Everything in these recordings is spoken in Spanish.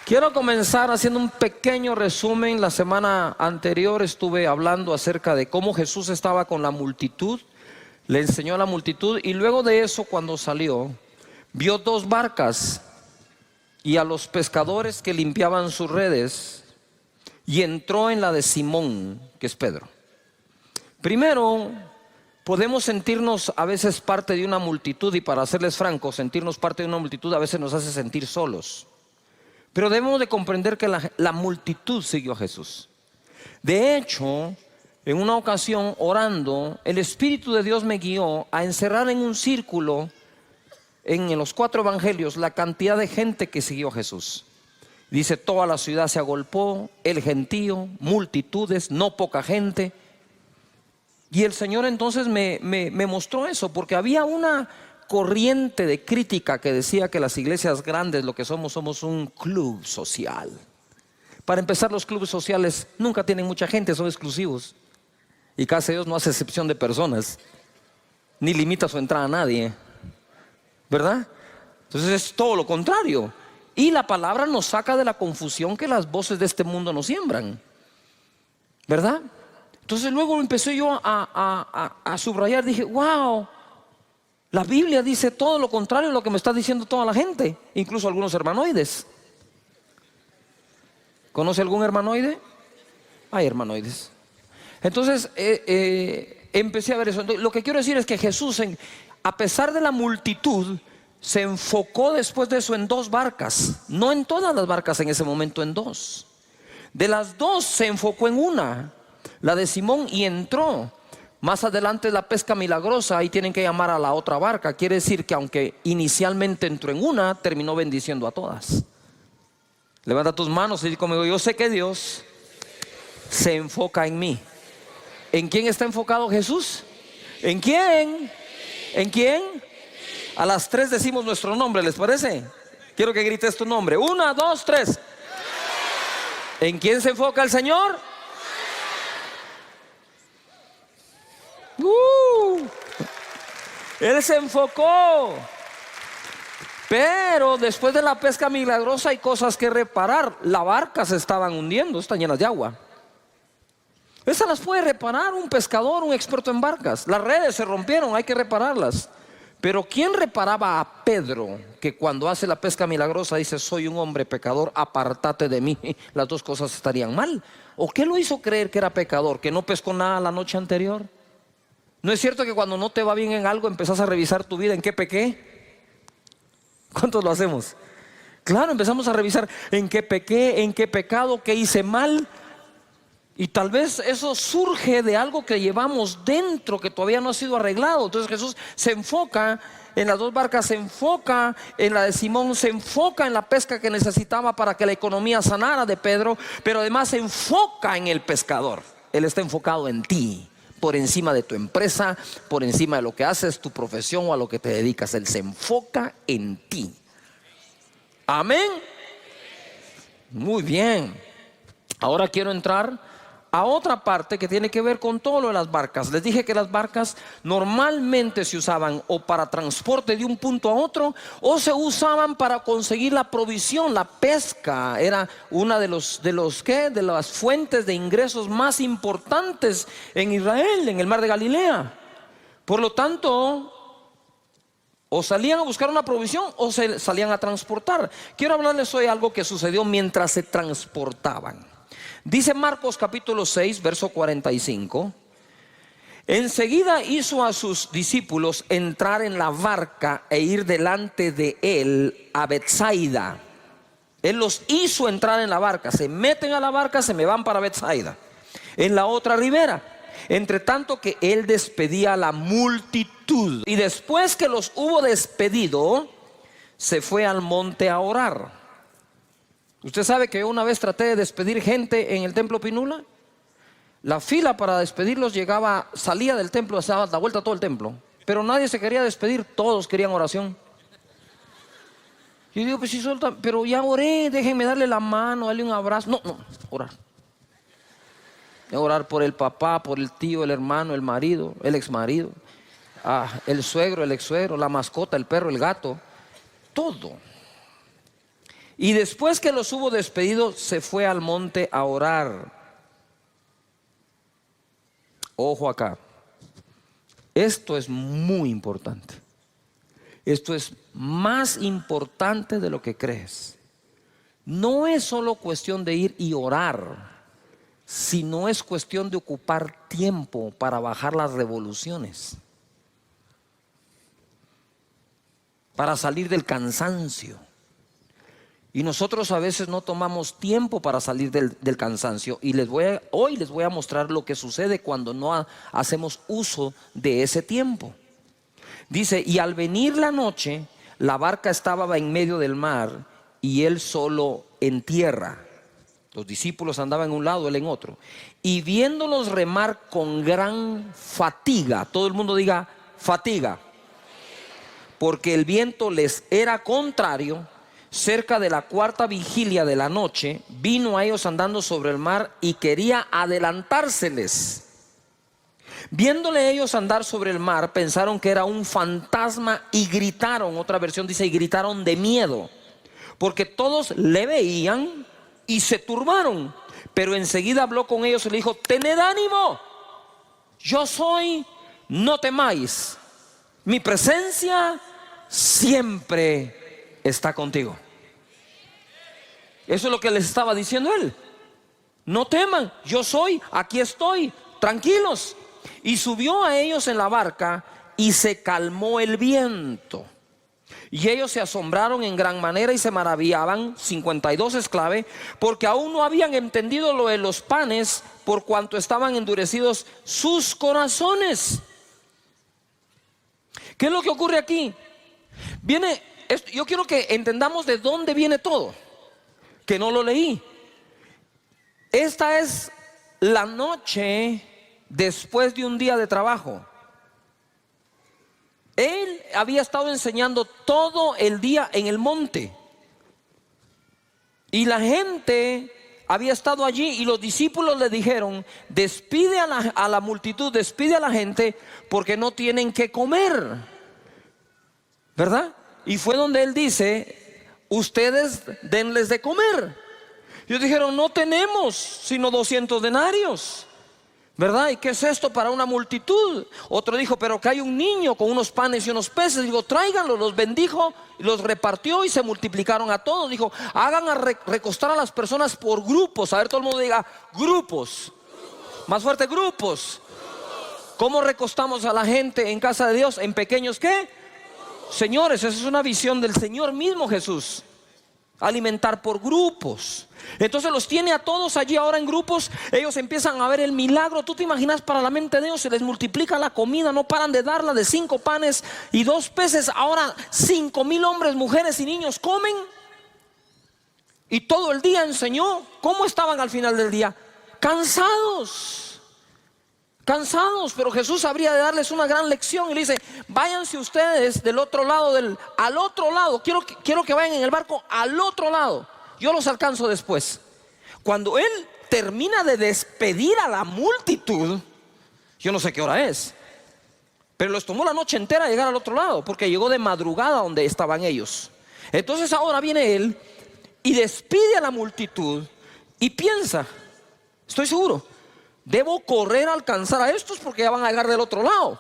Quiero comenzar haciendo un pequeño resumen. La semana anterior estuve hablando acerca de cómo Jesús estaba con la multitud, le enseñó a la multitud y luego de eso, cuando salió, vio dos barcas y a los pescadores que limpiaban sus redes y entró en la de Simón, que es Pedro. Primero, podemos sentirnos a veces parte de una multitud, y para serles francos, sentirnos parte de una multitud a veces nos hace sentir solos. Pero debemos de comprender que la multitud siguió a Jesús. De hecho, en una ocasión orando, el Espíritu de Dios me guió a encerrar en un círculo en los 4 evangelios la cantidad de gente que siguió a Jesús. Dice: toda la ciudad se agolpó, el gentío, multitudes, no poca gente. Y el Señor entonces me mostró eso, porque había una corriente de crítica que decía que las iglesias grandes lo que somos un club social. Para empezar, los clubes sociales nunca tienen mucha gente, son exclusivos. Y casi Dios no hace excepción de personas, ni limita su entrada a nadie, ¿verdad? Entonces es todo lo contrario. Y la palabra nos saca de la confusión que las voces de este mundo nos siembran, ¿verdad? Entonces luego empecé yo a subrayar, dije: wow, la Biblia dice todo lo contrario a lo que me está diciendo toda la gente, incluso algunos hermanoides. ¿Conoce algún hermanoide? Hay hermanoides. Entonces empecé a ver eso. Entonces, lo que quiero decir es que Jesús, a pesar de la multitud, se enfocó después de eso en 2 barcas. No en todas las barcas en ese momento, en 2. De las 2 se enfocó en una, la de Simón, y entró. Más adelante la pesca milagrosa, ahí tienen que llamar a la otra barca. Quiere decir que aunque inicialmente entró en una, terminó bendiciendo a todas. Levanta tus manos y di conmigo: yo sé que Dios se enfoca en mí. ¿En quién está enfocado Jesús? ¿En quién? ¿En quién? A las 3 decimos nuestro nombre, ¿les parece? Quiero que grites tu nombre. 1, 2, 3. ¿En quién se enfoca el Señor? Él se enfocó. Pero después de la pesca milagrosa hay cosas que reparar. La barca se estaban hundiendo, están llenas de agua. Esas las puede reparar un pescador, un experto en barcas. Las redes se rompieron, hay que repararlas. Pero ¿quién reparaba a Pedro, que cuando hace la pesca milagrosa dice: soy un hombre pecador, apártate de mí? Las dos cosas estarían mal. ¿O qué lo hizo creer que era pecador? ¿Que no pescó nada la noche anterior? ¿No es cierto que cuando no te va bien en algo empezás a revisar tu vida? ¿En qué pequé? ¿Cuántos lo hacemos? Claro, empezamos a revisar en qué pequé, en qué pecado, qué hice mal. Y tal vez eso surge de algo que llevamos dentro que todavía no ha sido arreglado. Entonces Jesús se enfoca en las 2 barcas, se enfoca en la de Simón, se enfoca en la pesca que necesitaba para que la economía sanara de Pedro, pero además se enfoca en el pescador. Él está enfocado en ti, por encima de tu empresa, por encima de lo que haces, tu profesión o a lo que te dedicas. Él se enfoca en ti. Amén. Muy bien. Ahora quiero entrar a otra parte que tiene que ver con todo lo de las barcas. Les dije que las barcas normalmente se usaban o para transporte de un punto a otro, o se usaban para conseguir la provisión. La pesca era una de las fuentes de ingresos más importantes en Israel, en el mar de Galilea. Por lo tanto, o salían a buscar una provisión o se salían a transportar. Quiero hablarles hoy algo que sucedió mientras se transportaban. Dice Marcos capítulo 6, verso 45: enseguida hizo a sus discípulos entrar en la barca e ir delante de él a Betsaida. Él los hizo entrar en la barca. Se meten a la barca, se me van para Betsaida, en la otra ribera. Entre tanto que él despedía a la multitud. Y después que los hubo despedido, se fue al monte a orar. Usted sabe que yo una vez traté de despedir gente en el templo Pinula. La fila para despedirlos salía del templo, se daba la vuelta a todo el templo, pero nadie se quería despedir, todos querían oración. Yo digo: pues sí, pero ya oré, déjenme darle la mano, darle un abrazo. No, orar. Orar por el papá, por el tío, el hermano, el marido, el exmarido, el suegro, el ex suegro, la mascota, el perro, el gato, todo. Y después que los hubo despedido, se fue al monte a orar. Ojo acá. Esto es muy importante. Esto es más importante de lo que crees. No es solo cuestión de ir y orar, sino es cuestión de ocupar tiempo para bajar las revoluciones, para salir del cansancio. Y nosotros a veces no tomamos tiempo para salir del cansancio. Y hoy les voy a mostrar lo que sucede cuando no hacemos uso de ese tiempo. Dice, y al venir la noche, la barca estaba en medio del mar y él solo en tierra. Los discípulos andaban en un lado, él en otro. Y viéndolos remar con gran fatiga, todo el mundo diga fatiga, porque el viento les era contrario. Cerca de la cuarta vigilia de la noche, vino a ellos andando sobre el mar y quería adelantárseles. Viéndole ellos andar sobre el mar, pensaron que era un fantasma y gritaron. Otra versión dice, y gritaron de miedo, porque todos le veían y se turbaron. Pero enseguida habló con ellos y le dijo, tened ánimo, yo soy, no temáis, mi presencia siempre está contigo. Eso es lo que les estaba diciendo él. No teman, yo soy, aquí estoy, tranquilos. Y subió a ellos en la barca y se calmó el viento. Y ellos se asombraron en gran manera y se maravillaban, 52 esclavos, porque aún no habían entendido lo de los panes, por cuanto estaban endurecidos sus corazones. ¿Qué es lo que ocurre aquí? Yo quiero que entendamos de dónde viene todo, que no lo leí. Esta es la noche después de un día de trabajo. Él había estado enseñando todo el día en el monte. Y la gente había estado allí y los discípulos le dijeron, despide a la multitud, despide a la gente porque no tienen que comer, ¿verdad? Y fue donde él dice, ustedes denles de comer. Ellos dijeron, no tenemos sino 200 denarios, ¿verdad? ¿Y qué es esto para una multitud? Otro dijo, pero que hay un niño con unos panes y unos peces. Digo, tráiganlo. Los bendijo, los repartió y se multiplicaron a todos. Dijo, hagan recostar a las personas por grupos. A ver, todo el mundo diga, grupos. Más fuerte, grupos. ¿Cómo recostamos a la gente en casa de Dios? ¿En pequeños qué? Señores, esa es una visión del Señor mismo Jesús. Alimentar por grupos. Entonces los tiene a todos allí ahora en grupos. Ellos empiezan a ver el milagro. Tú te imaginas, para la mente de Dios se les multiplica la comida. No paran de darla, de 5 panes y 2 peces. Ahora 5,000 hombres, mujeres y niños comen. Y todo el día enseñó. ¿Cómo estaban al final del día? Cansados, pero Jesús habría de darles una gran lección y le dice, váyanse ustedes del otro lado, al otro lado. Quiero que vayan en el barco al otro lado. Yo los alcanzo después. Cuando él termina de despedir a la multitud, yo no sé qué hora es, pero les tomó la noche entera llegar al otro lado, porque llegó de madrugada donde estaban ellos. Entonces ahora viene él y despide a la multitud y piensa, estoy seguro, debo correr a alcanzar a estos porque ya van a llegar del otro lado.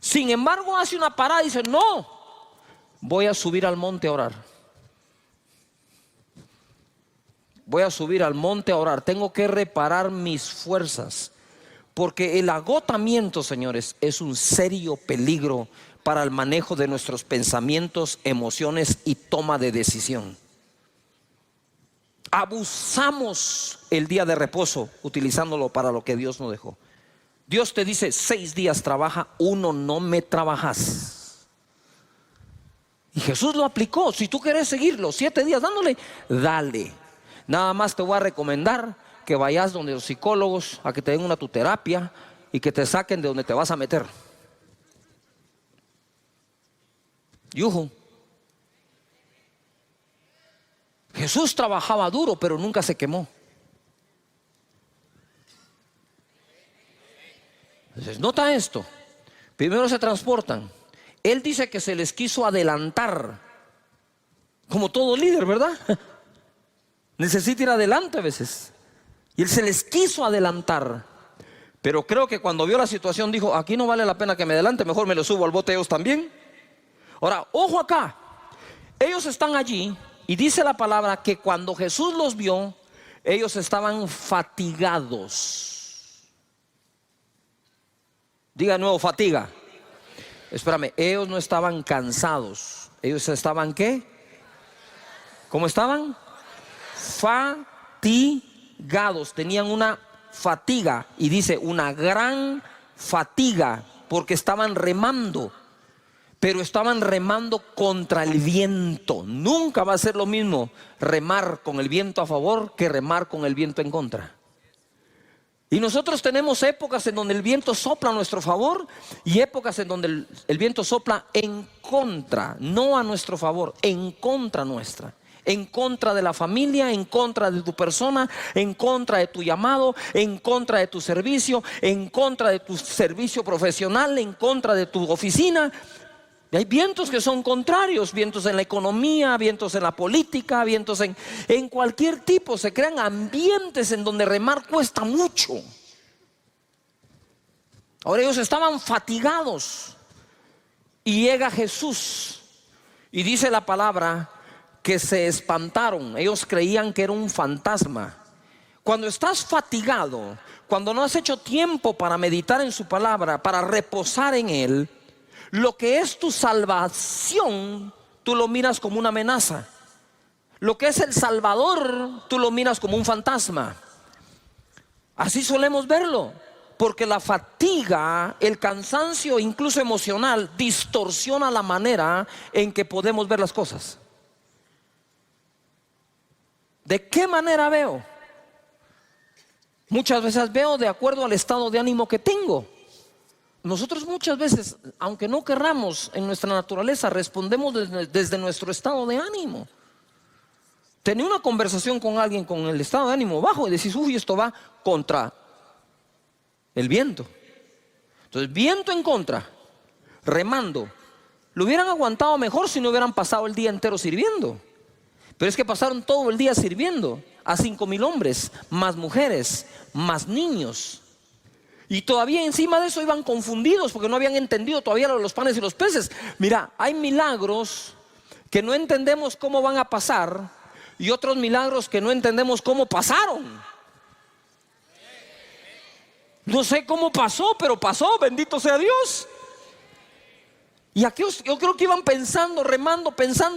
Sin embargo hace una parada y dice, no, voy a subir al monte a orar. Voy a subir al monte a orar. Tengo que reparar mis fuerzas, porque el agotamiento, señores, es un serio peligro para el manejo de nuestros pensamientos, emociones y toma de decisión. Abusamos el día de reposo utilizándolo para lo que Dios nos dejó. Dios te dice 6 días trabaja, 1 no me trabajas. Y Jesús lo aplicó. Si tú quieres seguirlo 7 días dándole, dale. Nada más te voy a recomendar que vayas donde los psicólogos a que te den una tu terapia y que te saquen de donde te vas a meter. Yuhu. Jesús trabajaba duro, pero nunca se quemó. Entonces, nota esto. Primero se transportan. Él dice que se les quiso adelantar. Como todo líder, ¿verdad? Necesita ir adelante a veces. Y él se les quiso adelantar. Pero creo que cuando vio la situación dijo, aquí no vale la pena que me adelante, mejor me lo subo al bote ellos también. Ahora, ojo acá. Ellos están allí y dice la palabra que cuando Jesús los vio, ellos estaban fatigados. Diga de nuevo, fatiga. Espérame, ellos no estaban cansados. Ellos estaban, ¿qué? ¿Cómo estaban? Fatigados. Tenían una fatiga. Y dice una gran fatiga. Porque estaban remando. Pero estaban remando contra el viento. Nunca va a ser lo mismo remar con el viento a favor que remar con el viento en contra. Y nosotros tenemos épocas en donde el viento sopla a nuestro favor y épocas en donde el viento sopla en contra, no a nuestro favor, en contra nuestra. En contra de la familia, en contra de tu persona, en contra de tu llamado, en contra de tu servicio, en contra de tu servicio profesional, en contra de tu oficina. Y hay vientos que son contrarios, vientos en la economía, vientos en la política, vientos en cualquier tipo. Se crean ambientes en donde remar cuesta mucho. Ahora ellos estaban fatigados y llega Jesús y dice la palabra que se espantaron. Ellos creían que era un fantasma. Cuando estás fatigado, cuando no has hecho tiempo para meditar en su palabra, para reposar en él, lo que es tu salvación, tú lo miras como una amenaza. Lo que es el Salvador, tú lo miras como un fantasma. Así solemos verlo, porque la fatiga, el cansancio, incluso emocional, distorsiona la manera en que podemos ver las cosas. ¿De qué manera veo? Muchas veces veo de acuerdo al estado de ánimo que tengo. Nosotros muchas veces, aunque no querramos, en nuestra naturaleza respondemos desde nuestro estado de ánimo. Tenía una conversación con alguien con el estado de ánimo bajo y decís, uy, esto va contra el viento. Entonces, viento en contra, remando. Lo hubieran aguantado mejor si no hubieran pasado el día entero sirviendo. Pero es que pasaron todo el día sirviendo a 5,000 hombres, más mujeres, más niños. Y todavía encima de eso iban confundidos porque no habían entendido todavía lo de los panes y los peces. Mira, hay milagros que no entendemos cómo van a pasar y otros milagros que no entendemos cómo pasaron. No sé cómo pasó, pero pasó, bendito sea Dios. Y aquí yo creo que iban pensando, remando,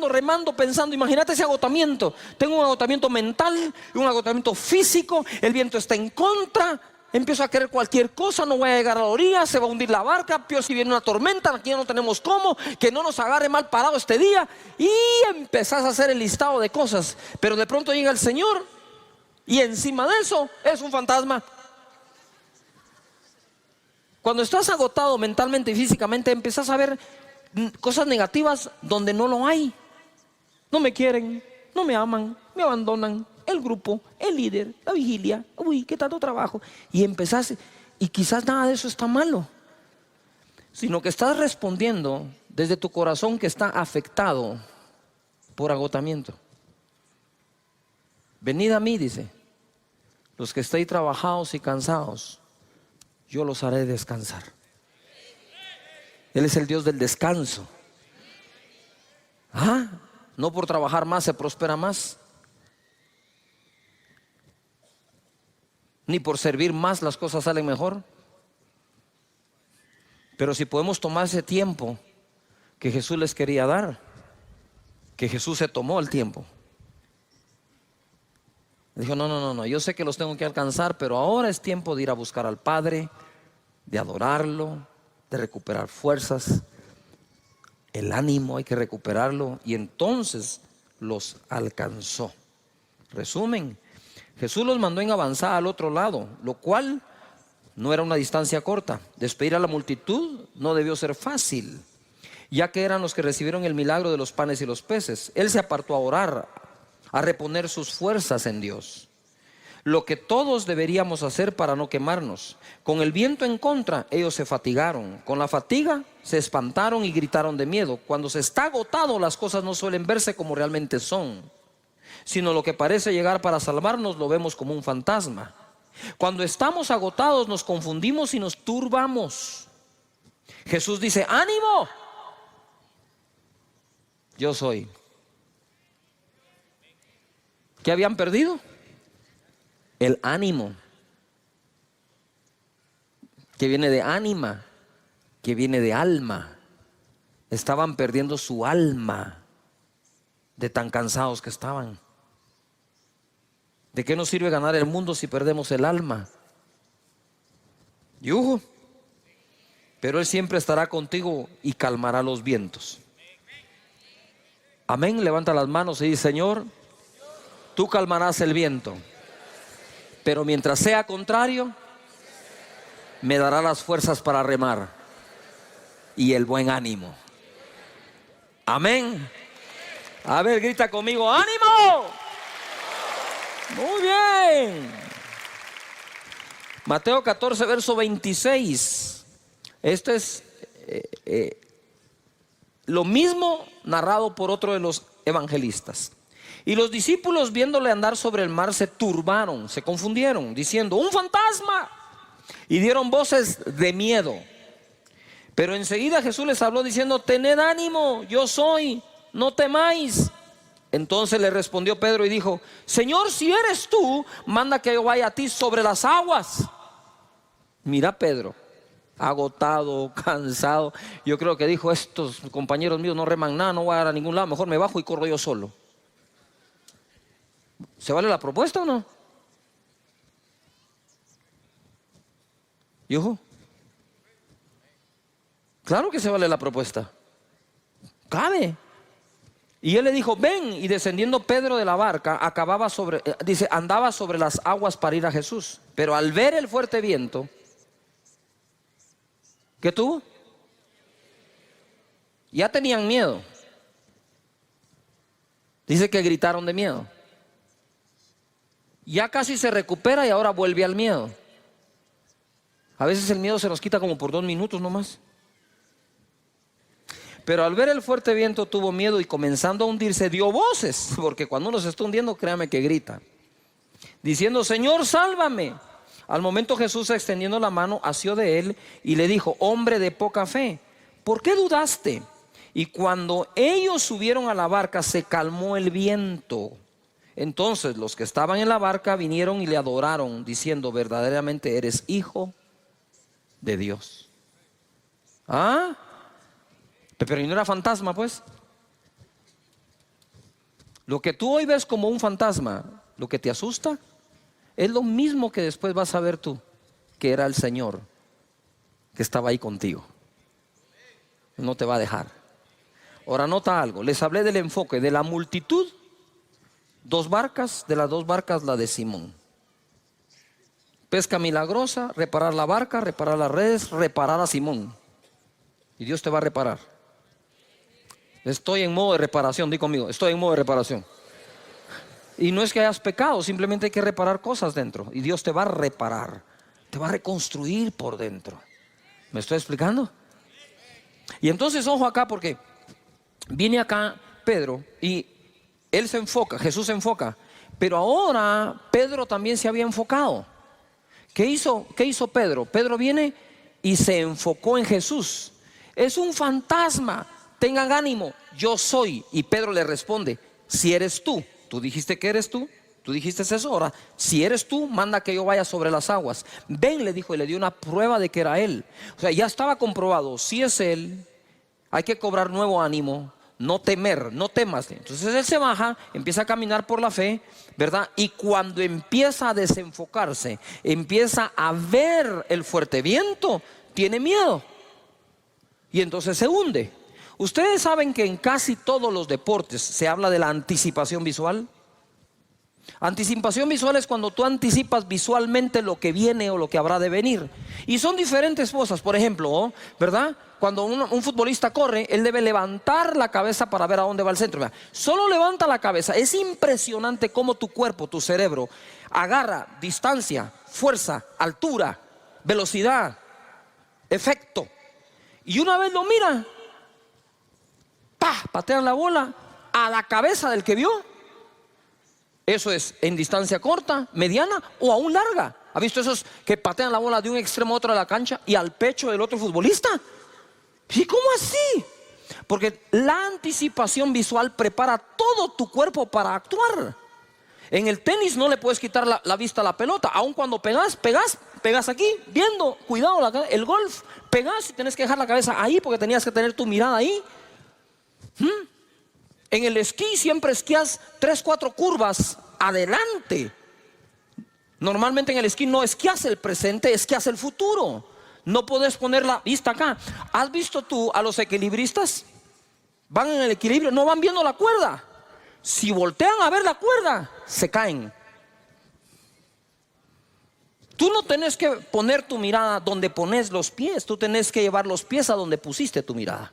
remando. Imagínate ese agotamiento. Tengo un agotamiento mental, un agotamiento físico, el viento está en contra. Empiezo a querer cualquier cosa, no voy a llegar a la orilla, se va a hundir la barca, peor si viene una tormenta, aquí ya no tenemos cómo, que no nos agarre mal parado este día. Y empezás a hacer el listado de cosas, pero de pronto llega el Señor y encima de eso es un fantasma. Cuando estás agotado mentalmente y físicamente, empezás a ver cosas negativas donde no lo hay. No me quieren, no me aman, me abandonan. El grupo, el líder, la vigilia, uy, qué tanto trabajo. Y empezás, y quizás nada de eso está malo, sino que estás respondiendo desde tu corazón que está afectado por agotamiento. Venid a mí, dice, los que estéis trabajados y cansados, yo los haré descansar. Él es el Dios del descanso. No por trabajar más se prospera más, ni por servir más las cosas salen mejor. Pero si podemos tomar ese tiempo que Jesús les quería dar, que Jesús se tomó el tiempo. Dijo, no, yo sé que los tengo que alcanzar, pero ahora es tiempo de ir a buscar al Padre, de adorarlo, de recuperar fuerzas. El ánimo hay que recuperarlo, y entonces los alcanzó. Resumen, Jesús los mandó en avanzada al otro lado, lo cual no era una distancia corta. Despedir a la multitud no debió ser fácil, ya que eran los que recibieron el milagro de los panes y los peces. Él se apartó a orar, a reponer sus fuerzas en Dios. lo que todos deberíamos hacer para no quemarnos. Con el viento en contra, ellos se fatigaron. Con la fatiga, se espantaron y gritaron de miedo. Cuando se está agotado, las cosas no suelen verse como realmente son, sino lo que parece llegar para salvarnos lo vemos como un fantasma. Cuando estamos agotados, nos confundimos y nos turbamos. Jesús dice: ánimo, yo soy. ¿Qué habían perdido? El ánimo, que viene de ánima, que viene de alma. Estaban perdiendo su alma de tan cansados que estaban. ¿De qué nos sirve ganar el mundo si perdemos el alma? Yujo. Pero Él siempre estará contigo y calmará los vientos. Amén. Levanta las manos y dice: Señor, tú calmarás el viento, pero mientras sea contrario, me dará las fuerzas para remar y el buen ánimo. Amén. A ver, grita conmigo: ánimo. Muy bien. Mateo 14, verso 26. Esto es lo mismo narrado por otro de los evangelistas. Y los discípulos, viéndole andar sobre el mar, se turbaron, se confundieron, diciendo: ¡un fantasma! Y dieron voces de miedo. Pero enseguida Jesús les habló diciendo: tened ánimo, yo soy, no temáis. Entonces le respondió Pedro y dijo: Señor, si eres tú, manda que yo vaya a ti sobre las aguas. Mira Pedro, agotado, cansado. Yo creo que dijo: estos compañeros míos no reman nada, no voy a ir a ningún lado, mejor me bajo y corro yo solo. ¿Se vale la propuesta o no? ¿Yujo? Claro que se vale la propuesta. Cabe. Y él le dijo: ven. Y descendiendo Pedro de la barca, andaba sobre las aguas para ir a Jesús. Pero al ver el fuerte viento, ¿qué tuvo? Ya tenían miedo. Dice que gritaron de miedo. Ya casi se recupera y ahora vuelve al miedo. A veces el miedo se nos quita como por 2 minutos nomás. Pero al ver el fuerte viento tuvo miedo y comenzando a hundirse dio voces, porque cuando uno se está hundiendo, créame que grita, diciendo: Señor, sálvame. Al momento Jesús, extendiendo la mano, asió de él y le dijo: hombre de poca fe, ¿por qué dudaste? Y cuando ellos subieron a la barca, se calmó el viento. Entonces los que estaban en la barca vinieron y le adoraron, diciendo: verdaderamente eres hijo de Dios. ¿Ah? Pero no era fantasma, pues. Lo que tú hoy ves como un fantasma, lo que te asusta, es lo mismo que después vas a ver tú, que era el Señor que estaba ahí contigo. No te va a dejar. Ahora nota algo, les hablé del enfoque de la multitud. 2 barcas, de las 2 barcas la de Simón. Pesca milagrosa, reparar la barca, reparar las redes, reparar a Simón. Y Dios te va a reparar. Estoy en modo de reparación, di conmigo, estoy en modo de reparación. Y no es que hayas pecado, simplemente hay que reparar cosas dentro. Y Dios te va a reparar, te va a reconstruir por dentro. ¿Me estoy explicando? Y entonces ojo acá, porque viene acá Pedro y él se enfoca, Jesús se enfoca. Pero ahora Pedro también se había enfocado. ¿Qué hizo Pedro? Pedro viene y se enfocó en Jesús. Es un fantasma. Tengan ánimo, yo soy. Y Pedro le responde: si eres tú, tú dijiste que eres tú, tú dijiste eso, ahora si eres tú, manda que yo vaya sobre las aguas. Ven, le dijo, y le dio una prueba de que era él. O sea, ya estaba comprobado, si es él, hay que cobrar nuevo ánimo, no temer, no temas. Entonces él se baja, empieza a caminar por la fe, ¿verdad? Y cuando empieza a desenfocarse, empieza a ver el fuerte viento, tiene miedo y entonces se hunde. Ustedes saben que en casi todos los deportes se habla de la anticipación visual. Anticipación visual es cuando tú anticipas visualmente lo que viene o lo que habrá de venir. Y son diferentes cosas. Por ejemplo, ¿verdad? Cuando un futbolista corre, él debe levantar la cabeza para ver a dónde va el centro. Solo levanta la cabeza. Es impresionante cómo tu cuerpo, tu cerebro, agarra distancia, fuerza, altura, velocidad, efecto. Y una vez lo mira, ¡pah!, patean la bola a la cabeza del que vio. Eso es en distancia corta, mediana o aún larga. ¿Ha visto esos que patean la bola de un extremo a otro de la cancha y al pecho del otro futbolista? ¿Y cómo así? Porque la anticipación visual prepara todo tu cuerpo para actuar. En el tenis no le puedes quitar la vista a la pelota. Aun cuando pegas aquí, viendo, cuidado, el golf, pegas y tienes que dejar la cabeza ahí porque tenías que tener tu mirada ahí. En el esquí siempre esquías 3, 4 curvas adelante. Normalmente en el esquí no esquías el presente, esquías el futuro. No puedes poner la vista acá. ¿Has visto tú a los equilibristas? Van en el equilibrio, no van viendo la cuerda. Si voltean a ver la cuerda, se caen. Tú no tenés que poner tu mirada donde pones los pies. Tú tenés que llevar los pies a donde pusiste tu mirada.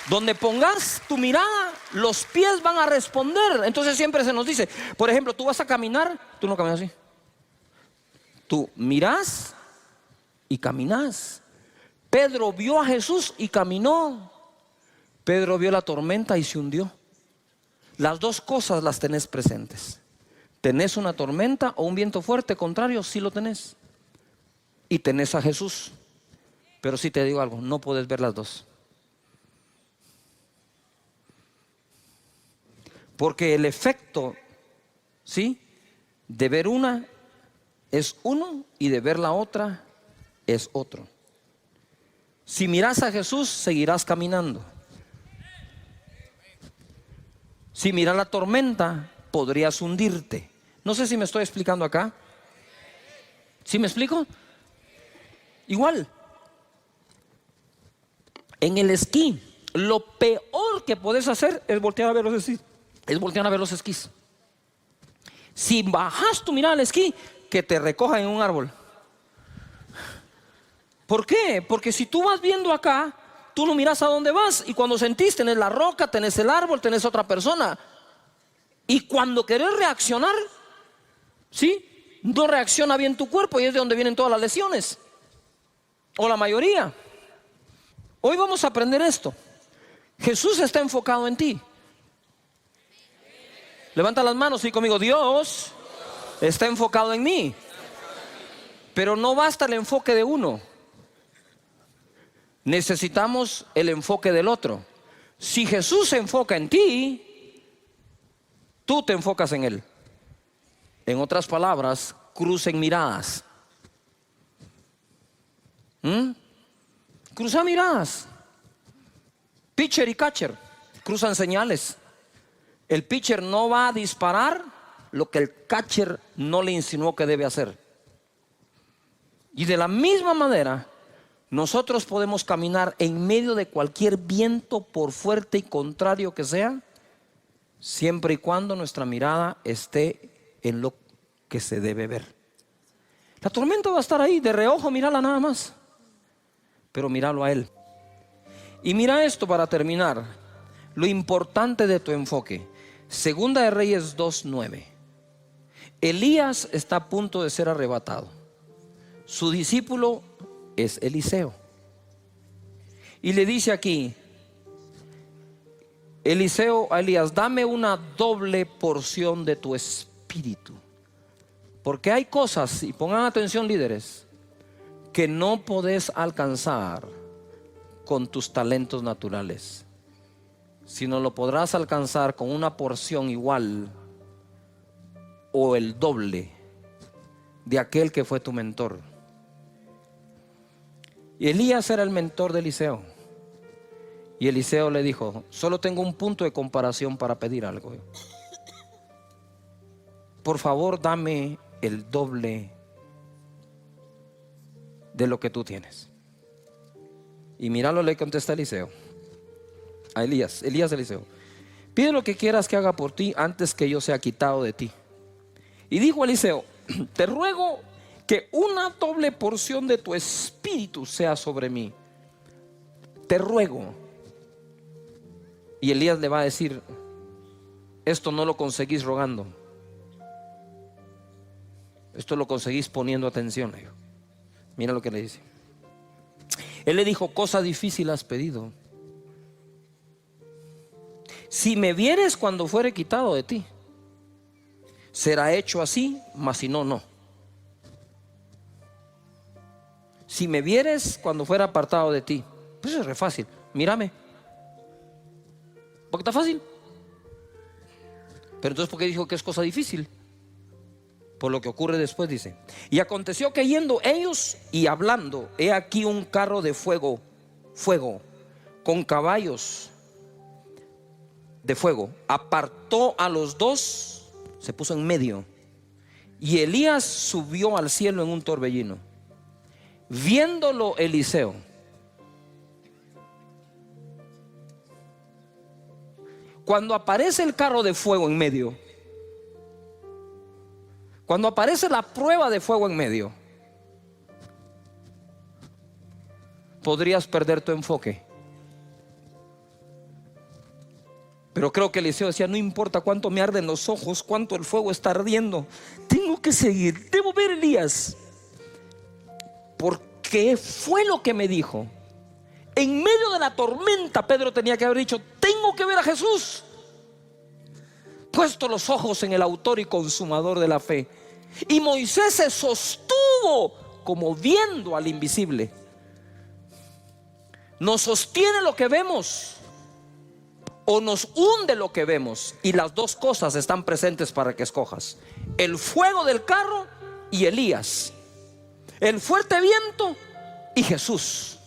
Donde pongas tu mirada, los pies van a responder. Entonces siempre se nos dice, por ejemplo, tú vas a caminar, tú no caminas así. Tú mirás y caminás. Pedro vio a Jesús y caminó. Pedro vio la tormenta y se hundió. Las dos cosas las tenés presentes. ¿Tenés una tormenta o un viento fuerte? Contrario, sí lo tenés. Y tenés a Jesús. Pero sí te digo algo, no puedes ver las dos. Porque el efecto, ¿sí?, de ver una es uno y de ver la otra es otro. Si miras a Jesús, seguirás caminando. Si miras la tormenta, podrías hundirte. No sé si me estoy explicando acá. ¿Sí me explico? Igual. En el esquí, lo peor que puedes hacer es voltear a ver los esquís. Si bajas tu mirada al esquí, que te recojan en un árbol. ¿Por qué? Porque si tú vas viendo acá, tú no miras a dónde vas. Y cuando sentís, tenés la roca, tenés el árbol, tenés otra persona. Y cuando querés reaccionar, ¿sí?, no reacciona bien tu cuerpo y es de donde vienen todas las lesiones. O la mayoría. Hoy vamos a aprender esto. Jesús está enfocado en ti. Levanta las manos y conmigo. Dios está enfocado en mí. Pero no basta el enfoque de uno. Necesitamos el enfoque del otro. Si Jesús se enfoca en ti, tú te enfocas en Él. En otras palabras, crucen miradas. Cruzan miradas. Pitcher y catcher cruzan señales. El pitcher no va a disparar lo que el catcher no le insinuó que debe hacer. Y de la misma manera, nosotros podemos caminar en medio de cualquier viento, por fuerte y contrario que sea, siempre y cuando nuestra mirada esté en lo que se debe ver. La tormenta va a estar ahí, de reojo, mírala nada más, pero míralo a Él. Y mira esto para terminar, lo importante de tu enfoque. Segunda de Reyes 2:9. Elías está a punto de ser arrebatado. Su discípulo es Eliseo. Y le dice aquí Eliseo a Elías: dame una doble porción de tu espíritu. Porque hay cosas, y pongan atención líderes, que no podés alcanzar con tus talentos naturales, sino lo podrás alcanzar con una porción igual o el doble de aquel que fue tu mentor. Y Elías era el mentor de Eliseo. Y Eliseo le dijo: solo tengo un punto de comparación para pedir algo. Por favor, dame el doble de lo que tú tienes. Y mira lo que le contesta Eliseo a Elías, Eliseo: pide lo que quieras que haga por ti antes que yo sea quitado de ti. Y dijo Eliseo: te ruego que una doble porción de tu espíritu sea sobre mí. Te ruego. Y Elías le va a decir: esto no lo conseguís rogando, esto lo conseguís poniendo atención. Mira lo que le dice. Él le dijo: cosa difícil has pedido. Si me vieres cuando fuere quitado de ti, será hecho así, mas si no, no. Si me vieres cuando fuera apartado de ti, pues es re fácil. Mírame, porque está fácil. Pero entonces, ¿por qué dijo que es cosa difícil? Por lo que ocurre después, dice: y aconteció que yendo ellos y hablando, he aquí un carro de fuego, con caballos de fuego, apartó a los dos, se puso en medio, y Elías subió al cielo en un torbellino. Viéndolo Eliseo, cuando aparece el carro de fuego en medio, cuando aparece la prueba de fuego en medio, podrías perder tu enfoque. Pero creo que Eliseo decía: no importa cuánto me arden los ojos, cuánto el fuego está ardiendo, tengo que seguir, debo ver a Elías, porque fue lo que me dijo. En medio de la tormenta, Pedro tenía que haber dicho: tengo que ver a Jesús. Puesto los ojos en el autor y consumador de la fe. Y Moisés se sostuvo como viendo al invisible. Nos sostiene lo que vemos o nos hunde lo que vemos, y las dos cosas están presentes para que escojas: el fuego del carro y Elías, el fuerte viento y Jesús,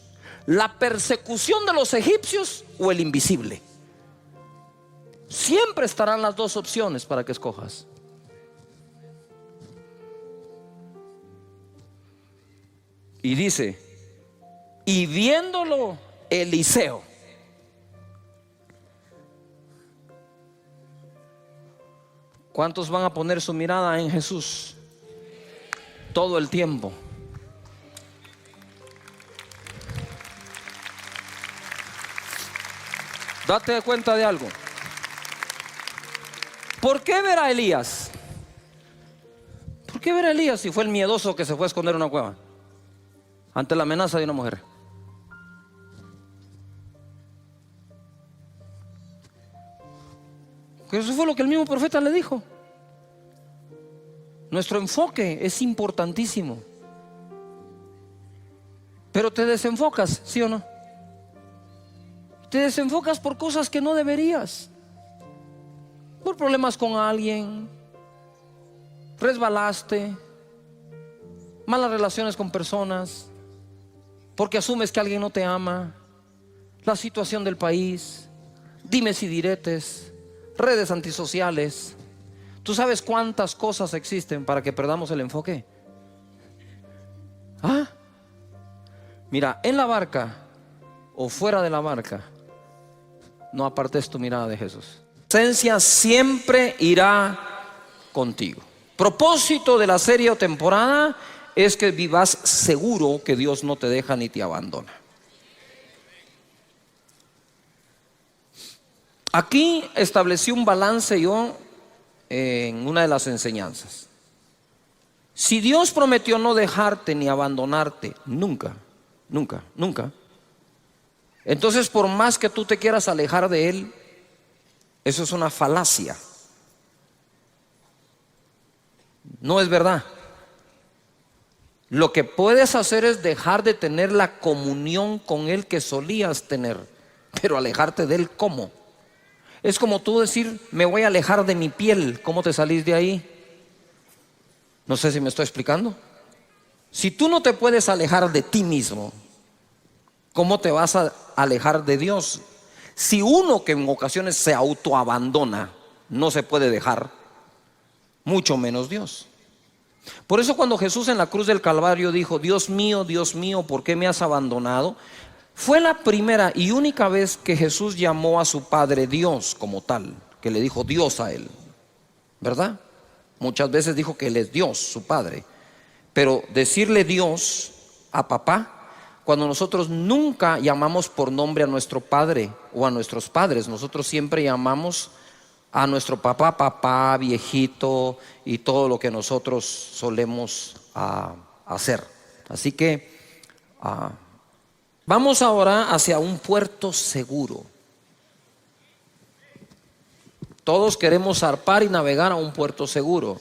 la persecución de los egipcios o el invisible. Siempre estarán las dos opciones para que escojas. Y dice: y viéndolo Eliseo. ¿Cuántos van a poner su mirada en Jesús todo el tiempo? Date cuenta de algo. ¿Por qué ver a Elías? ¿Por qué ver a Elías si fue el miedoso que se fue a esconder en una cueva ante la amenaza de una mujer? Que eso fue lo que el mismo profeta le dijo. Nuestro enfoque es importantísimo. Pero te desenfocas, ¿sí o no? Te desenfocas por cosas que no deberías. Por problemas con alguien, resbalaste, malas relaciones con personas, porque asumes que alguien no te ama, la situación del país, dimes y diretes, redes antisociales. ¿Tú sabes cuántas cosas existen para que perdamos el enfoque? Mira, en la barca o fuera de la barca, no apartes tu mirada de Jesús. La presencia siempre irá contigo. Propósito de la serie o temporada es que vivas seguro que Dios no te deja ni te abandona. Aquí establecí un balance yo en una de las enseñanzas. Si Dios prometió no dejarte ni abandonarte nunca, nunca, nunca, entonces por más que tú te quieras alejar de Él, eso es una falacia. No es verdad. Lo que puedes hacer es dejar de tener la comunión con Él que solías tener, pero alejarte de Él, ¿cómo? Es como tú decir: me voy a alejar de mi piel. ¿Cómo te salís de ahí? No sé si me estoy explicando. Si tú no te puedes alejar de ti mismo, ¿cómo te vas a alejar de Dios? Si uno que en ocasiones se autoabandona no se puede dejar, mucho menos Dios. Por eso cuando Jesús en la cruz del Calvario dijo: Dios mío, ¿por qué me has abandonado?, Fue la primera y única vez que Jesús llamó a su Padre Dios como tal, que le dijo Dios a él, ¿verdad? Muchas veces dijo que Él es Dios, su Padre. Pero decirle Dios a papá, cuando nosotros nunca llamamos por nombre a nuestro padre o a nuestros padres, nosotros siempre llamamos a nuestro papá, papá, viejito y todo lo que nosotros solemos hacer. Así que vamos ahora hacia un puerto seguro. Todos queremos zarpar y navegar a un puerto seguro.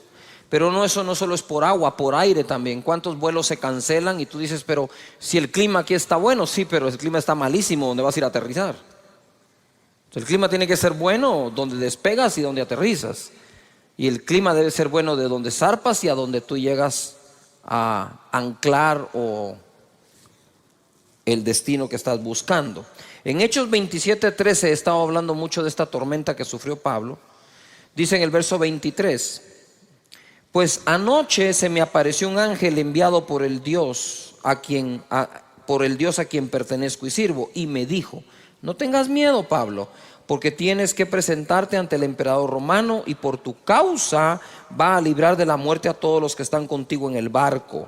Pero no, eso no solo es por agua, por aire también. ¿Cuántos vuelos se cancelan? Y tú dices, pero si el clima aquí está bueno, sí, pero el clima está malísimo, ¿dónde vas a ir a aterrizar? El clima tiene que ser bueno donde despegas y donde aterrizas. Y el clima debe ser bueno de donde zarpas y a donde tú llegas a anclar o el destino que estás buscando. En Hechos 27:13 he estado hablando mucho de esta tormenta que sufrió Pablo. Dice en el verso 23: pues anoche se me apareció un ángel enviado por el Dios a quien pertenezco y sirvo, y me dijo: no tengas miedo, Pablo, porque tienes que presentarte ante el emperador romano, y por tu causa va a librar de la muerte a todos los que están contigo en el barco.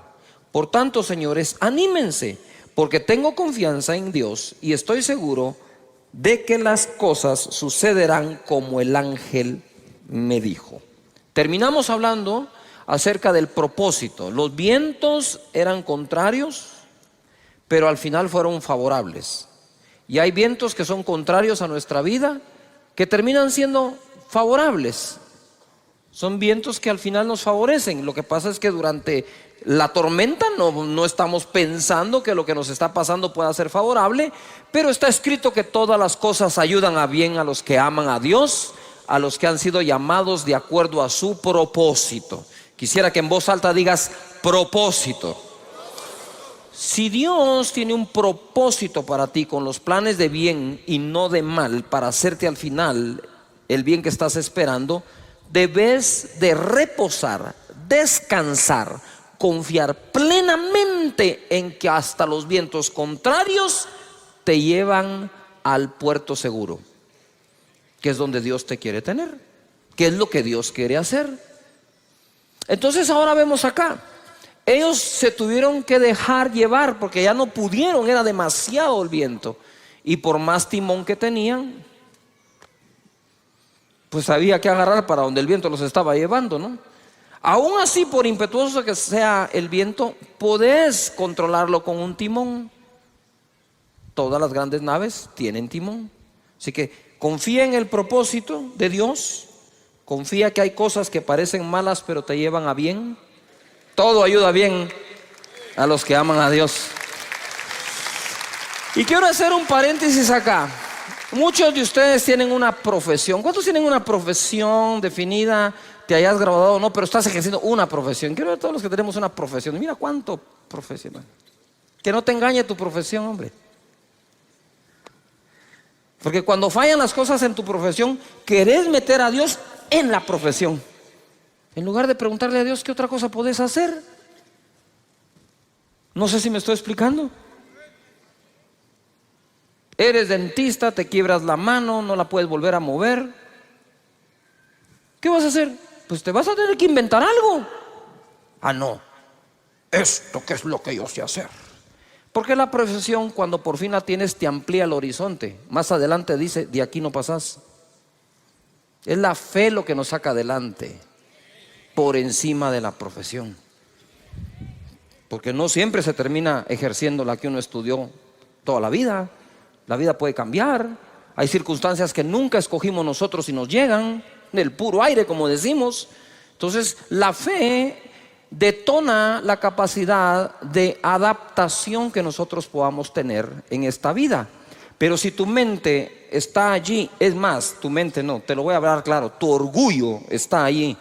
Por tanto, señores, anímense, porque tengo confianza en Dios y estoy seguro de que las cosas sucederán como el ángel me dijo. Terminamos hablando acerca del propósito. Los vientos eran contrarios, pero al final fueron favorables. Y hay vientos que son contrarios a nuestra vida, que terminan siendo favorables. Son vientos que al final nos favorecen. Lo que pasa es que durante la tormenta no estamos pensando que lo que nos está pasando pueda ser favorable, pero está escrito que todas las cosas ayudan a bien a los que aman a Dios, a los que han sido llamados de acuerdo a su propósito. Quisiera que en voz alta digas propósito. Si Dios tiene un propósito para ti con los planes de bien y no de mal, para hacerte al final el bien que estás esperando, debes de reposar, descansar, confiar plenamente en que hasta los vientos contrarios te llevan al puerto seguro, que es donde Dios te quiere tener, que es lo que Dios quiere hacer. Entonces ahora vemos acá, ellos se tuvieron que dejar llevar porque ya no pudieron, era demasiado el viento, y por más timón que tenían, pues había que agarrar para donde el viento los estaba llevando, ¿no? Aún así, por impetuoso que sea el viento, podés controlarlo con un timón. Todas las grandes naves tienen timón. Así que confía en el propósito de Dios. Confía que hay cosas que parecen malas pero te llevan a bien. Todo ayuda bien a los que aman a Dios. Y quiero hacer un paréntesis acá. Muchos de ustedes tienen una profesión. ¿Cuántos tienen una profesión definida? Te hayas graduado o no, pero estás ejerciendo una profesión. Quiero ver a todos los que tenemos una profesión. Mira cuánto profesional. Que no te engañe tu profesión, hombre. Porque cuando fallan las cosas en tu profesión, querés meter a Dios en la profesión, en lugar de preguntarle a Dios qué otra cosa podés hacer. No sé si me estoy explicando. Eres dentista, te quiebras la mano, no la puedes volver a mover. ¿Qué vas a hacer? Pues te vas a tener que inventar algo. Ah, no, esto que es lo que yo sé hacer. Porque la profesión, cuando por fin la tienes, te amplía el horizonte. Más adelante dice, de aquí no pasás. Es la fe lo que nos saca adelante, por encima de la profesión. Porque no siempre se termina ejerciendo la que uno estudió toda la vida. La vida puede cambiar. Hay circunstancias que nunca escogimos nosotros y nos llegan del puro aire, como decimos. Entonces la fe detona la capacidad de adaptación que nosotros podamos tener en esta vida. Pero si tu mente está allí, es más, tu mente no, te lo voy a hablar claro, tu orgullo está allí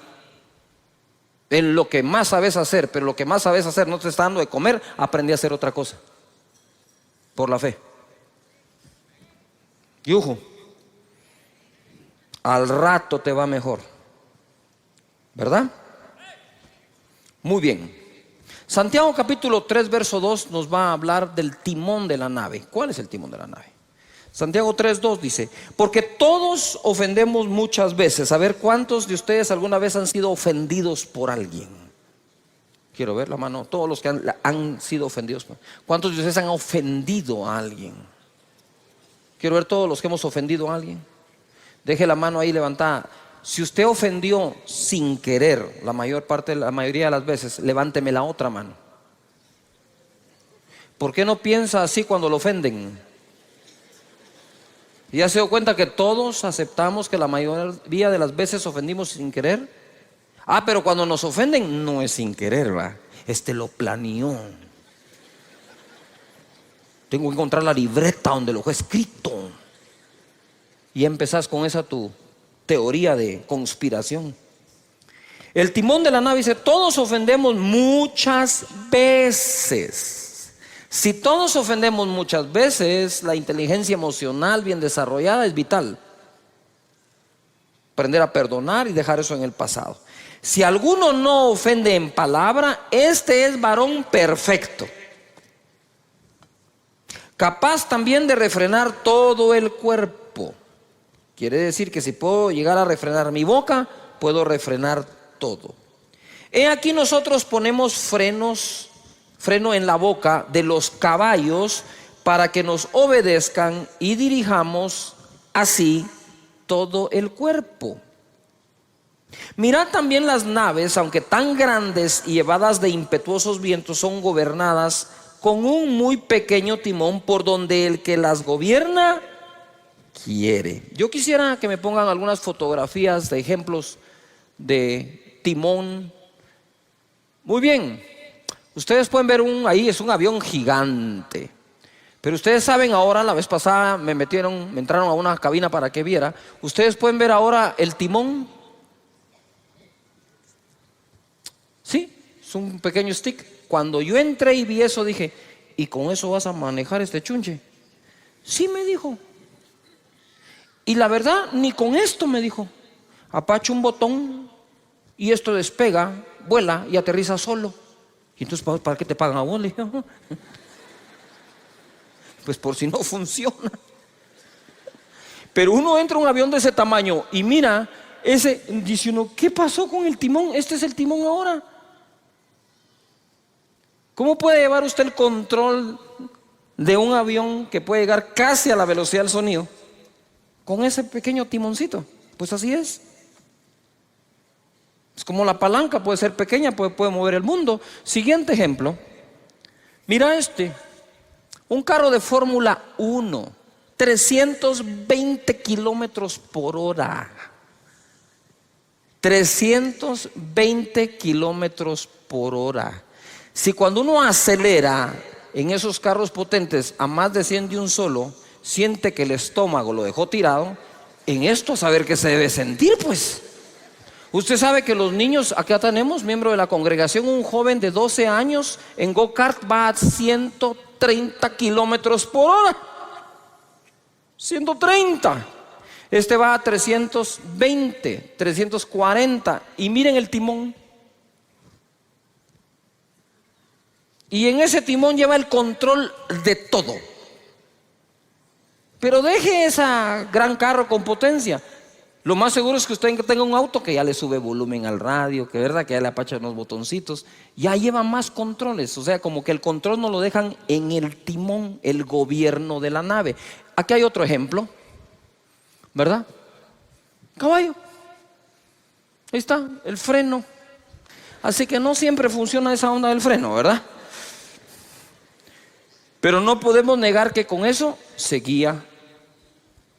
en lo que más sabes hacer, pero lo que más sabes hacer no te está dando de comer, aprendí a hacer otra cosa por la fe. Y ojo, al rato te va mejor, ¿verdad? Muy bien. Santiago capítulo 3 verso 2 nos va a hablar del timón de la nave. ¿Cuál es el timón de la nave? Santiago 3:2 dice: porque todos ofendemos muchas veces. A ver, ¿cuántos de ustedes alguna vez han sido ofendidos por alguien? Quiero ver la mano. Todos los que han sido ofendidos. ¿Cuántos de ustedes han ofendido a alguien? Quiero ver todos los que hemos ofendido a alguien. Deje la mano ahí levantada. Si usted ofendió sin querer, la mayoría de las veces, levánteme la otra mano. ¿Por qué no piensa así cuando lo ofenden? ¿Ya se dio cuenta que todos aceptamos que la mayoría de las veces ofendimos sin querer? Pero cuando nos ofenden no es sin querer, ¿va? Lo planeó. Tengo que encontrar la libreta donde lo he escrito. Y empezás con esa tu teoría de conspiración. El timón de la nave dice: todos ofendemos muchas veces. Si todos ofendemos muchas veces, la inteligencia emocional bien desarrollada es vital. Aprender a perdonar y dejar eso en el pasado. Si alguno no ofende en palabra, este es varón perfecto, capaz también de refrenar todo el cuerpo. Quiere decir que si puedo llegar a refrenar mi boca, puedo refrenar todo. He aquí nosotros ponemos freno en la boca de los caballos para que nos obedezcan y dirijamos así todo el cuerpo. Mirad también las naves, aunque tan grandes y llevadas de impetuosos vientos, son gobernadas con un muy pequeño timón por donde el que las gobierna quiere. Yo quisiera que me pongan algunas fotografías de ejemplos de timón. Muy bien, ustedes pueden ver ahí es un avión gigante. Pero ustedes saben ahora, la vez pasada me entraron a una cabina para que viera. Ustedes pueden ver ahora el timón. Sí, es un pequeño stick. Cuando yo entré y vi eso dije: ¿y con eso vas a manejar este chunche? Sí, me dijo. Y la verdad, ni con esto, me dijo. Apacha un botón y esto despega, vuela y aterriza solo. Y entonces, ¿para qué te pagan a vos? Le dije: pues por si no funciona. Pero uno entra a un avión de ese tamaño y mira, dice uno: ¿qué pasó con el timón? Este es el timón ahora. ¿Cómo puede llevar usted el control de un avión que puede llegar casi a la velocidad del sonido con ese pequeño timoncito? Pues así es. Es como la palanca, puede ser pequeña, puede mover el mundo. Siguiente ejemplo. Mira un carro de Fórmula 1, 320 kilómetros por hora. 320 kilómetros por hora. Si cuando uno acelera en esos carros potentes a más de 100 de un solo, siente que el estómago lo dejó tirado, en esto a saber qué se debe sentir, pues. Usted sabe que los niños, acá tenemos miembro de la congregación, un joven de 12 años en go-kart va a 130 kilómetros por hora. 130. Este va a 320, 340. Y miren el timón. Y en ese timón lleva el control de todo. Pero deje ese gran carro con potencia. Lo más seguro es que usted tenga un auto que ya le sube volumen al radio, que verdad que ya le apacha unos botoncitos, ya lleva más controles. O sea, como que el control no lo dejan en el timón, el gobierno de la nave. Aquí hay otro ejemplo, ¿verdad? Caballo. Ahí está, el freno. Así que no siempre funciona esa onda del freno, ¿verdad? Pero no podemos negar que con eso se guía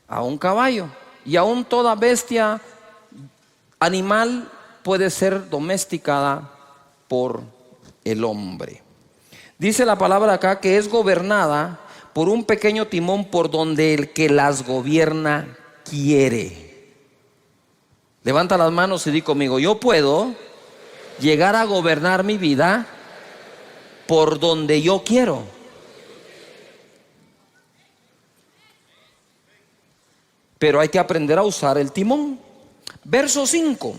a un caballo. Y aún toda bestia animal puede ser domesticada por el hombre. Dice la palabra acá que es gobernada por un pequeño timón por donde el que las gobierna quiere. Levanta las manos y di conmigo: yo puedo llegar a gobernar mi vida por donde yo quiero. Pero hay que aprender a usar el timón. Verso 5.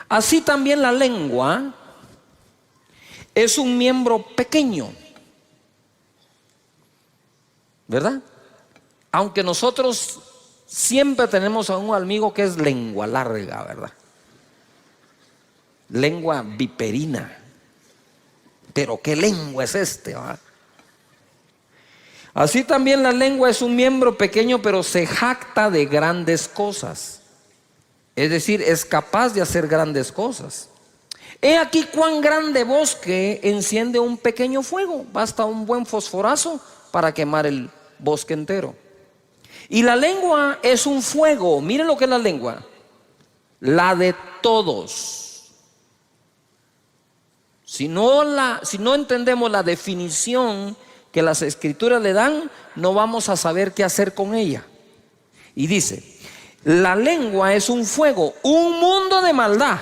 Así también la lengua es un miembro pequeño, ¿verdad? Aunque nosotros siempre tenemos a un amigo que es lengua larga, ¿verdad? Lengua viperina. Pero ¿qué lengua es este, ¿verdad? Así también la lengua es un miembro pequeño, pero se jacta de grandes cosas. Es decir, es capaz de hacer grandes cosas. He aquí cuán grande bosque enciende un pequeño fuego. Basta un buen fosforazo para quemar el bosque entero. Y la lengua es un fuego. Miren lo que es la lengua. La de todos. Si no entendemos la definición que las escrituras le dan, no vamos a saber qué hacer con ella. Y dice, la lengua es un fuego, un mundo de maldad.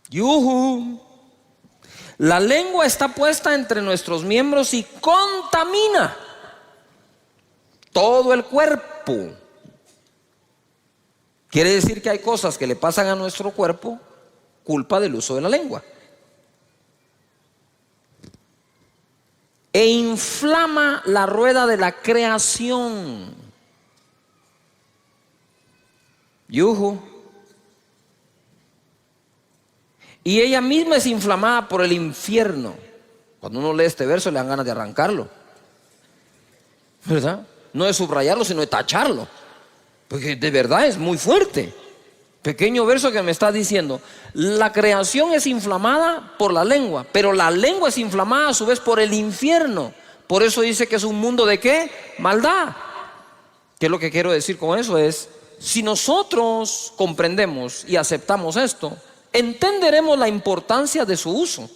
¡Yujú! La lengua está puesta entre nuestros miembros y contamina todo el cuerpo. Quiere decir que hay cosas que le pasan a nuestro cuerpo culpa del uso de la lengua. E inflama la rueda de la creación. ¡Yujú! Y ella misma es inflamada por el infierno. Cuando uno lee este verso le dan ganas de arrancarlo, ¿verdad? No de subrayarlo, sino de tacharlo, porque de verdad es muy fuerte. Pequeño verso que me está diciendo, la creación es inflamada por la lengua, pero la lengua es inflamada a su vez por el infierno. Por eso dice que es un mundo de ¿qué? Maldad. ¿Qué es lo que quiero decir con eso? Es, si nosotros comprendemos y aceptamos esto, entenderemos la importancia de su uso.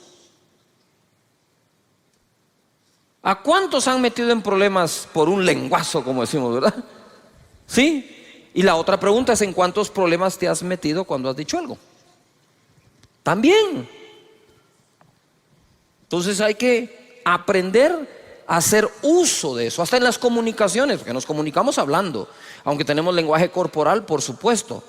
¿A cuántos han metido en problemas por un lenguazo, como decimos, verdad? ¿Sí? Y la otra pregunta es, ¿en cuántos problemas te has metido cuando has dicho algo? También. Entonces hay que aprender a hacer uso de eso, hasta en las comunicaciones, porque nos comunicamos hablando, aunque tenemos lenguaje corporal, por supuesto.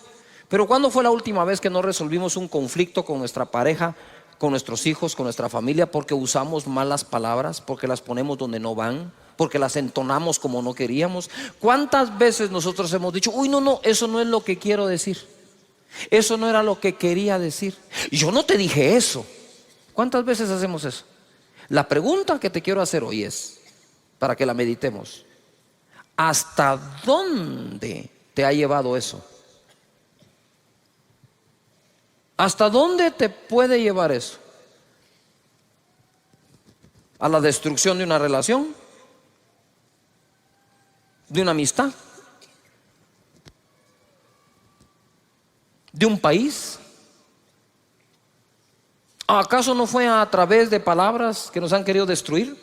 Pero ¿cuándo fue la última vez que no resolvimos un conflicto con nuestra pareja, con nuestros hijos, con nuestra familia, porque usamos malas palabras, porque las ponemos donde no van, porque las entonamos como no queríamos? ¿Cuántas veces nosotros hemos dicho, uy, no, eso no es lo que quiero decir, eso no era lo que quería decir, yo no te dije eso? ¿Cuántas veces hacemos eso? La pregunta que te quiero hacer hoy es, para que la meditemos, ¿hasta dónde te ha llevado eso? ¿Hasta dónde te puede llevar eso? ¿A la destrucción de una relación? ¿De una amistad? ¿De un país? ¿Acaso no fue a través de palabras que nos han querido destruir?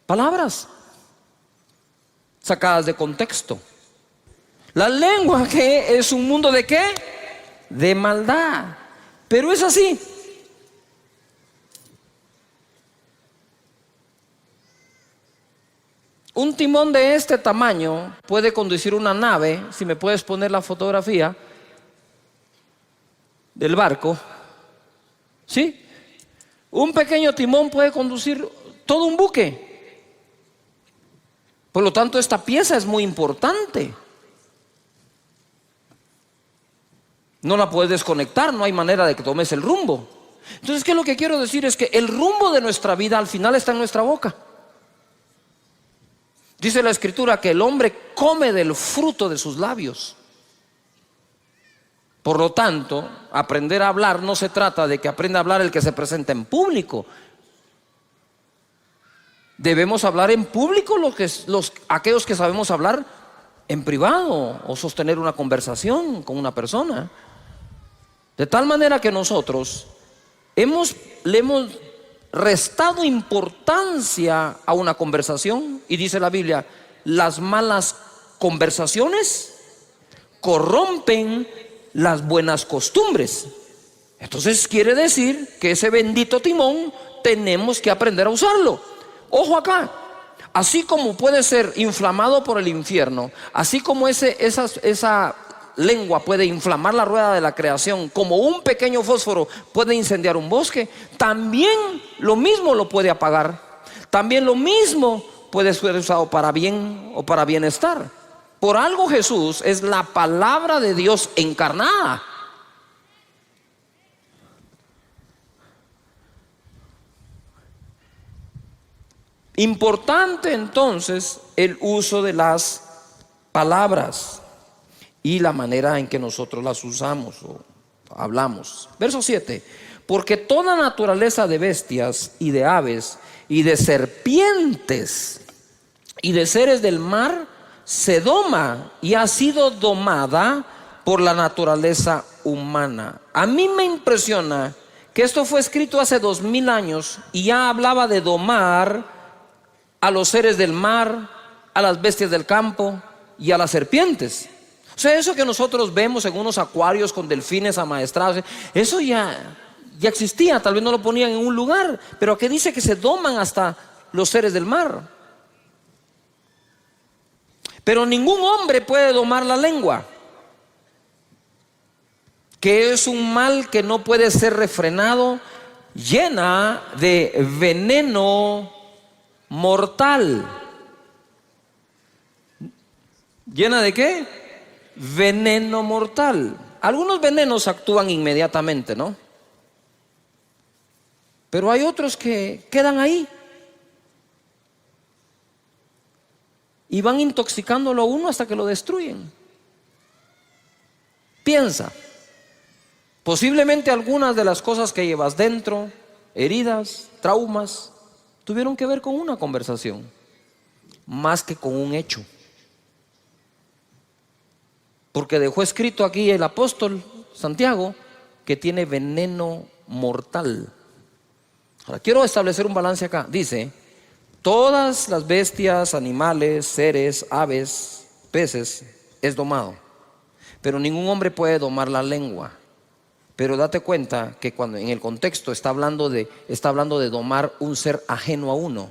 Palabras sacadas de contexto. La lengua, que es un mundo de ¿qué? De maldad. Pero es así. Un timón de este tamaño puede conducir una nave. Si me puedes poner la fotografía del barco, ¿sí? Un pequeño timón puede conducir todo un buque. Por lo tanto, esta pieza es muy importante. No la puedes desconectar, no hay manera de que tomes el rumbo. Entonces, ¿qué es lo que quiero decir? Es que el rumbo de nuestra vida al final está en nuestra boca. Dice la Escritura que el hombre come del fruto de sus labios. Por lo tanto, aprender a hablar no se trata de que aprenda a hablar el que se presenta en público. Debemos hablar en público aquellos que sabemos hablar en privado o sostener una conversación con una persona. De tal manera que nosotros le hemos restado importancia a una conversación, y dice la Biblia, las malas conversaciones corrompen las buenas costumbres. Entonces quiere decir que ese bendito timón tenemos que aprender a usarlo. Ojo acá, así como puede ser inflamado por el infierno, así como esa lengua puede inflamar la rueda de la creación, como un pequeño fósforo puede incendiar un bosque, también lo mismo lo puede apagar. También lo mismo puede ser usado para bien o para bienestar. Por algo Jesús es la palabra de Dios encarnada. Importante entonces el uso de las palabras y la manera en que nosotros las usamos o hablamos. Verso 7. Porque toda naturaleza de bestias y de aves y de serpientes y de seres del mar se doma y ha sido domada por la naturaleza humana. A mí me impresiona que esto fue escrito hace 2000 años y ya hablaba de domar a los seres del mar, a las bestias del campo y a las serpientes. O sea, eso que nosotros vemos en unos acuarios con delfines amaestrados, eso ya existía. Tal vez no lo ponían en un lugar, pero que dice que se doman hasta los seres del mar. Pero ningún hombre puede domar la lengua, que es un mal que no puede ser refrenado, llena de veneno mortal. ¿Llena de qué? Veneno mortal. Algunos venenos actúan inmediatamente, ¿no? Pero hay otros que quedan ahí y van intoxicándolo a uno hasta que lo destruyen. Piensa, posiblemente algunas de las cosas que llevas dentro, heridas, traumas, tuvieron que ver con una conversación, más que con un hecho. Porque dejó escrito aquí el apóstol Santiago que tiene veneno mortal. Ahora quiero establecer un balance acá. Dice, todas las bestias, animales, seres, aves, peces, es domado. Pero ningún hombre puede domar la lengua. Pero date cuenta que cuando en el contexto está hablando de domar un ser ajeno a uno.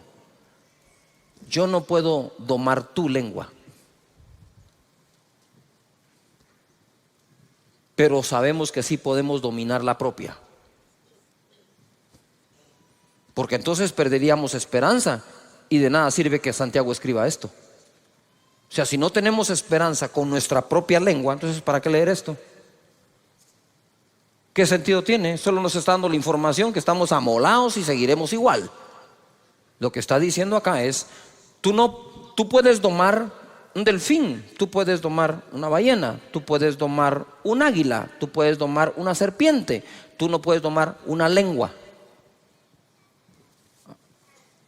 Yo no puedo domar tu lengua. Pero sabemos que sí podemos dominar la propia. Porque entonces perderíamos esperanza y de nada sirve que Santiago escriba esto. O sea, si no tenemos esperanza con nuestra propia lengua, entonces ¿para qué leer esto? ¿Qué sentido tiene? Solo nos está dando la información que estamos amolados y seguiremos igual. Lo que está diciendo acá es, tú puedes domar un delfín, tú puedes domar una ballena, tú puedes domar un águila, tú puedes domar una serpiente, tú no puedes domar una lengua.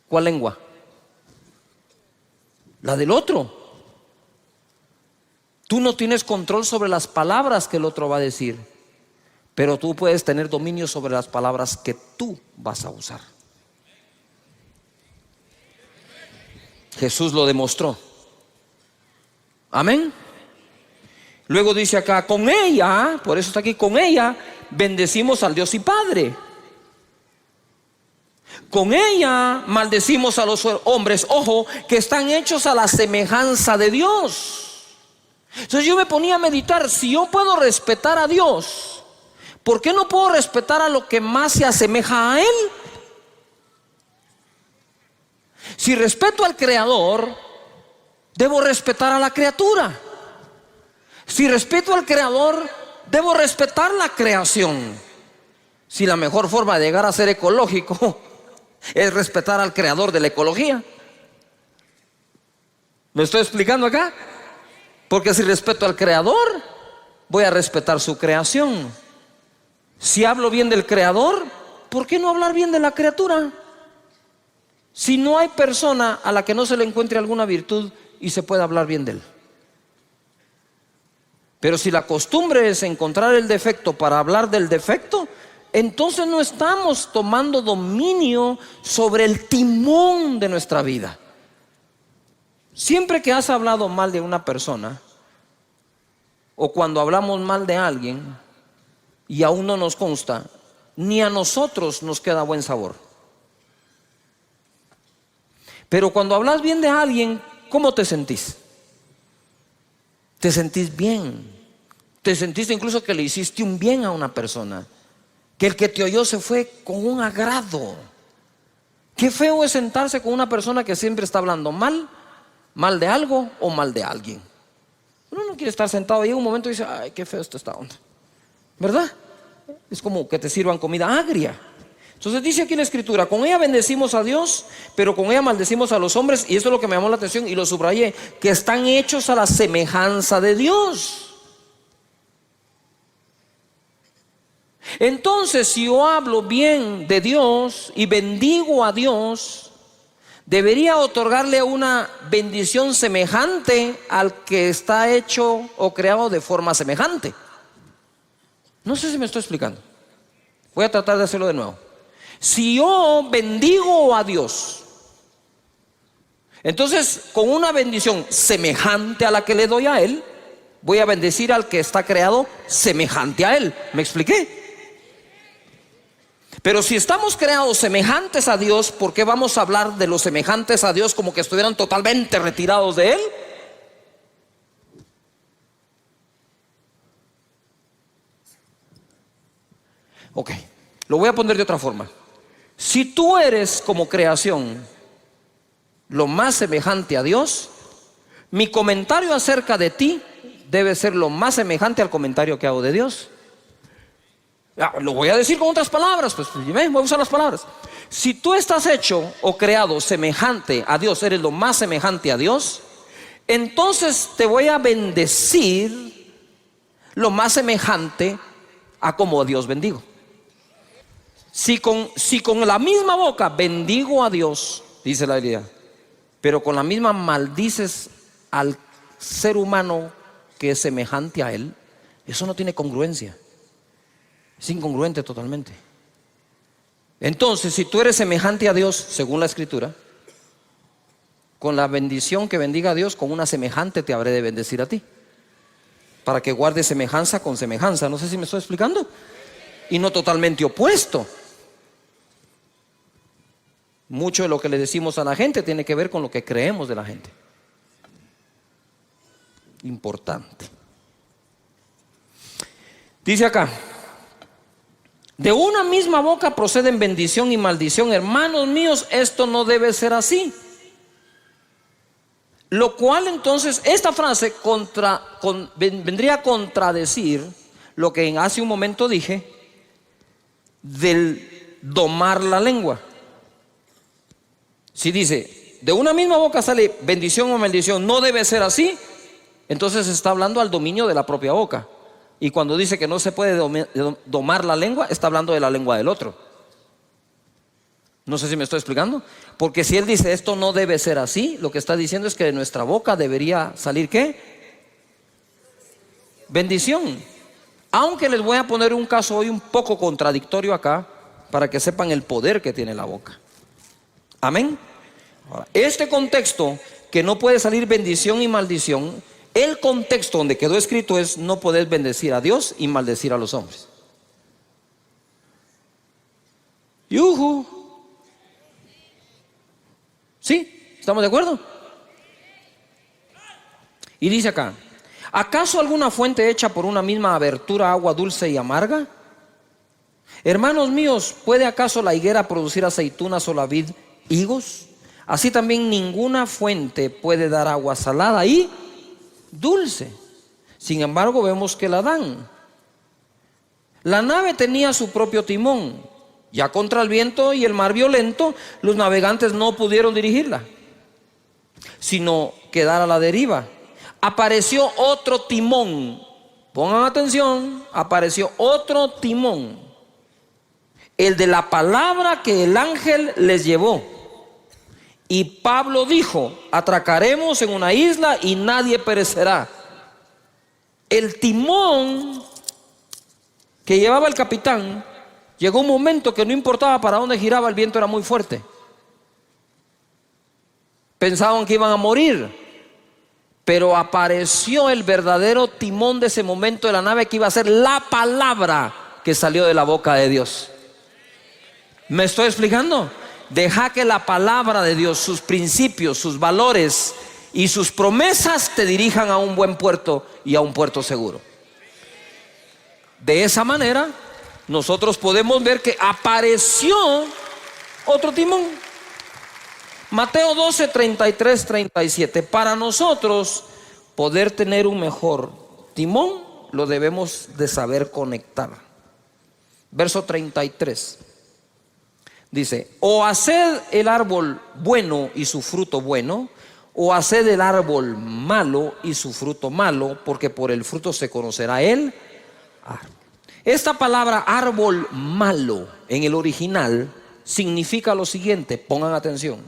¿Cuál lengua? La del otro. Tú no tienes control sobre las palabras que el otro va a decir, pero tú puedes tener dominio sobre las palabras que tú vas a usar. Jesús lo demostró. Amén. Luego dice acá, con ella, por eso está aquí, con ella bendecimos al Dios y Padre. Con ella maldecimos a los hombres, ojo, que están hechos a la semejanza de Dios. Entonces yo me ponía a meditar, si yo puedo respetar a Dios, ¿por qué no puedo respetar a lo que más se asemeja a Él? Si respeto al Creador, debo respetar a la criatura. Si respeto al Creador, debo respetar la creación. Si la mejor forma de llegar a ser ecológico es respetar al Creador de la ecología. ¿Me estoy explicando acá? Porque si respeto al Creador, voy a respetar su creación. Si hablo bien del Creador, ¿por qué no hablar bien de la criatura? Si no hay persona a la que no se le encuentre alguna virtud y se pueda hablar bien de él. Pero si la costumbre es encontrar el defecto para hablar del defecto, entonces no estamos tomando dominio sobre el timón de nuestra vida. Siempre que has hablado mal de una persona, o cuando hablamos mal de alguien y aún no nos consta, ni a nosotros nos queda buen sabor. Pero cuando hablas bien de alguien, ¿cómo te sentís? Te sentís bien, Te sentiste incluso que le hiciste un bien a una persona, que el que te oyó se fue con un agrado. Qué feo es sentarse con una persona que siempre está hablando mal de algo o mal de alguien. Uno no quiere estar sentado ahí en un momento y dice, ay, qué feo está esta onda, ¿verdad? Es como que te sirvan comida agria. Entonces dice aquí la escritura, con ella bendecimos a Dios, pero con ella maldecimos a los hombres. Y esto es lo que me llamó la atención y lo subrayé, que están hechos a la semejanza de Dios. Entonces, si yo hablo bien de Dios y bendigo a Dios, debería otorgarle una bendición semejante al que está hecho o creado de forma semejante. No sé si me estoy explicando. Voy a tratar de hacerlo de nuevo. Si yo bendigo a Dios, entonces con una bendición semejante a la que le doy a Él, voy a bendecir al que está creado semejante a Él. ¿Me expliqué? Pero si estamos creados semejantes a Dios, ¿por qué vamos a hablar de los semejantes a Dios como que estuvieran totalmente retirados de Él? Ok, lo voy a poner de otra forma. Si tú eres como creación lo más semejante a Dios, mi comentario acerca de ti debe ser lo más semejante al comentario que hago de Dios. Lo voy a decir con otras palabras, pues voy a usar las palabras. Si tú estás hecho o creado semejante a Dios, eres lo más semejante a Dios, entonces te voy a bendecir lo más semejante a como a Dios bendigo. Si con la misma boca bendigo a Dios, dice la Biblia, pero con la misma maldices al ser humano que es semejante a Él, eso no tiene congruencia. Es incongruente totalmente. Entonces, si tú eres semejante a Dios, según la Escritura, con la bendición que bendiga a Dios, con una semejante te habré de bendecir a ti, para que guardes semejanza con semejanza. No sé si me estoy explicando. Y no totalmente opuesto. Mucho de lo que le decimos a la gente tiene que ver con lo que creemos de la gente. Importante. Dice acá, de una misma boca proceden bendición y maldición. Hermanos míos, esto no debe ser así. Lo cual entonces, esta frase vendría a contradecir lo que hace un momento dije del domar la lengua. Si dice, de una misma boca sale bendición o maldición, no debe ser así, entonces está hablando al dominio de la propia boca. Y cuando dice que no se puede domar la lengua, está hablando de la lengua del otro. No sé si me estoy explicando. Porque si él dice esto no debe ser así, lo que está diciendo es que de nuestra boca debería salir ¿qué? Bendición. Aunque les voy a poner un caso hoy un poco contradictorio acá, para que sepan el poder que tiene la boca. Amén. Ahora, este contexto que no puede salir bendición y maldición, el contexto donde quedó escrito es no poder bendecir a Dios y maldecir a los hombres. ¡Yujú! ¿Sí? ¿Estamos de acuerdo? Y dice acá, ¿acaso alguna fuente hecha por una misma abertura agua dulce y amarga? Hermanos míos, ¿puede acaso la higuera producir aceitunas o la vid higos? Así también ninguna fuente puede dar agua salada y dulce. Sin embargo, vemos que la dan. La nave tenía su propio timón. Ya contra el viento y el mar violento, los navegantes no pudieron dirigirla, sino quedar a la deriva. Apareció otro timón. Pongan atención, apareció otro timón, el de la palabra que el ángel les llevó. Y Pablo dijo, atracaremos en una isla y nadie perecerá. El timón que llevaba el capitán, llegó un momento que no importaba para dónde giraba, el viento era muy fuerte. Pensaban que iban a morir, pero apareció el verdadero timón de ese momento de la nave, que iba a ser la palabra que salió de la boca de Dios. ¿Me estoy explicando? Deja que la palabra de Dios, sus principios, sus valores y sus promesas te dirijan a un buen puerto y a un puerto seguro. De esa manera, nosotros podemos ver que apareció otro timón. Mateo 12, 33, 37. Para nosotros poder tener un mejor timón, lo debemos de saber conectar. Verso 33. Dice: o haced el árbol bueno y su fruto bueno, o haced el árbol malo y su fruto malo, porque por el fruto se conocerá el árbol. Esta palabra árbol malo en el original significa lo siguiente, pongan atención: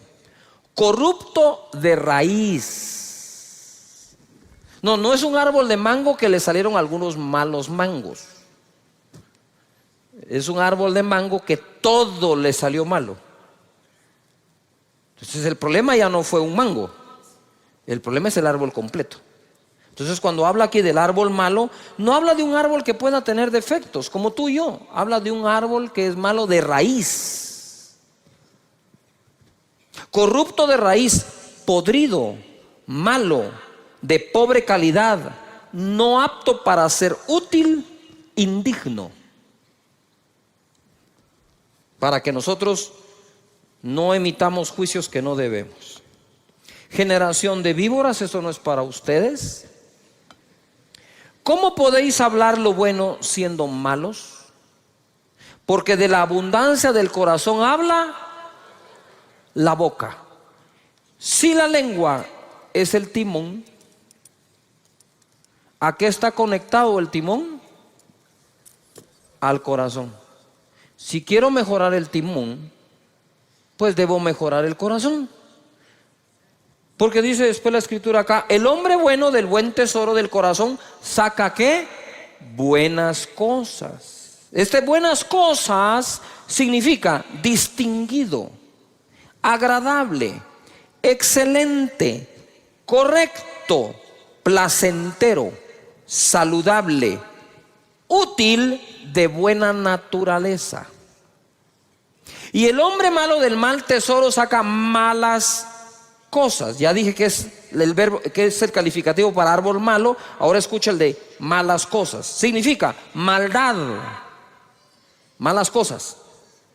corrupto de raíz. No es un árbol de mango que le salieron algunos malos mangos. Es un árbol de mango que todo le salió malo. Entonces el problema ya no fue un mango, el problema es el árbol completo. Entonces cuando habla aquí del árbol malo, no habla de un árbol que pueda tener defectos como tú y yo, habla de un árbol que es malo de raíz. Corrupto de raíz, podrido, malo, de pobre calidad, no apto para ser útil, indigno. Para que nosotros no emitamos juicios que no debemos. Generación de víboras, eso no es para ustedes. ¿Cómo podéis hablar lo bueno siendo malos? Porque de la abundancia del corazón habla la boca. Si la lengua es el timón, ¿a qué está conectado el timón? Al corazón. Si quiero mejorar el timón, pues debo mejorar el corazón. Porque dice después la escritura acá: el hombre bueno del buen tesoro del corazón saca ¿qué? Buenas cosas. Buenas cosas significa distinguido, agradable, excelente, correcto, placentero, saludable, útil, de buena naturaleza. Y el hombre malo del mal tesoro saca malas cosas. Ya dije que es el verbo, que es el calificativo para árbol malo. Ahora escucha el de malas cosas. Significa maldad. Malas cosas.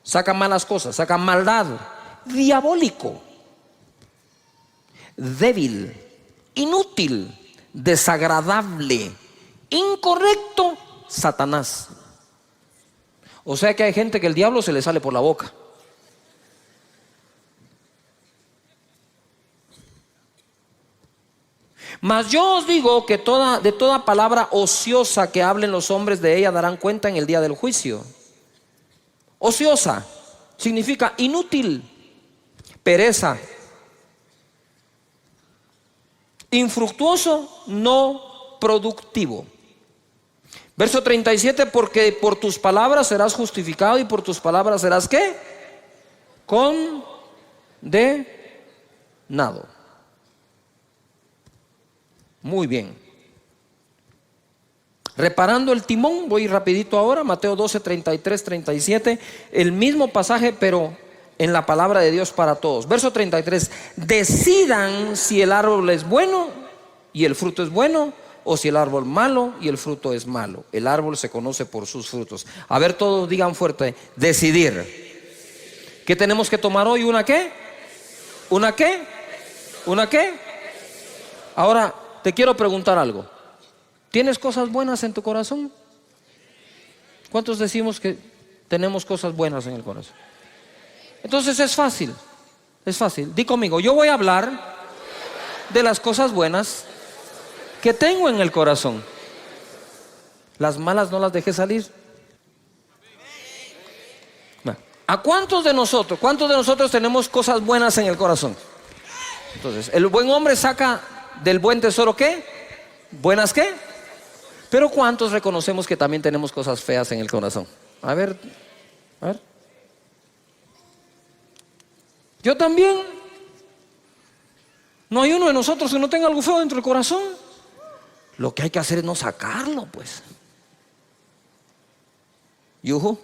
Saca malas cosas, saca maldad. Diabólico, débil, inútil, desagradable, incorrecto, Satanás. O sea que hay gente que el diablo se le sale por la boca. Mas yo os digo que de toda palabra ociosa que hablen los hombres, de ella darán cuenta en el día del juicio. Ociosa significa inútil, pereza, infructuoso, no productivo. Verso 37, porque por tus palabras serás justificado y por tus palabras serás ¿qué? Condenado. Muy bien. Reparando el timón, voy rapidito ahora, Mateo 12, 33, 37, el mismo pasaje pero en la palabra de Dios para todos. Verso 33, decidan si el árbol es bueno y el fruto es bueno, o si el árbol malo y el fruto es malo. El árbol se conoce por sus frutos. A ver, todos digan fuerte: decidir. ¿Qué tenemos que tomar hoy? ¿Una qué? ¿Una qué? ¿Una qué? Ahora te quiero preguntar algo. ¿Tienes cosas buenas en tu corazón? ¿Cuántos decimos que tenemos cosas buenas en el corazón? Entonces es fácil. Es fácil. Di conmigo: yo voy a hablar de las cosas buenas que tengo en el corazón. Las malas no las dejé salir. ¿A cuántos de nosotros tenemos cosas buenas en el corazón? Entonces, el buen hombre saca del buen tesoro ¿qué? ¿Buenas qué? Pero ¿cuántos reconocemos que también tenemos cosas feas en el corazón? A ver. Yo también. No hay uno de nosotros que no tenga algo feo dentro del corazón. Lo que hay que hacer es no sacarlo, pues. Yuhu.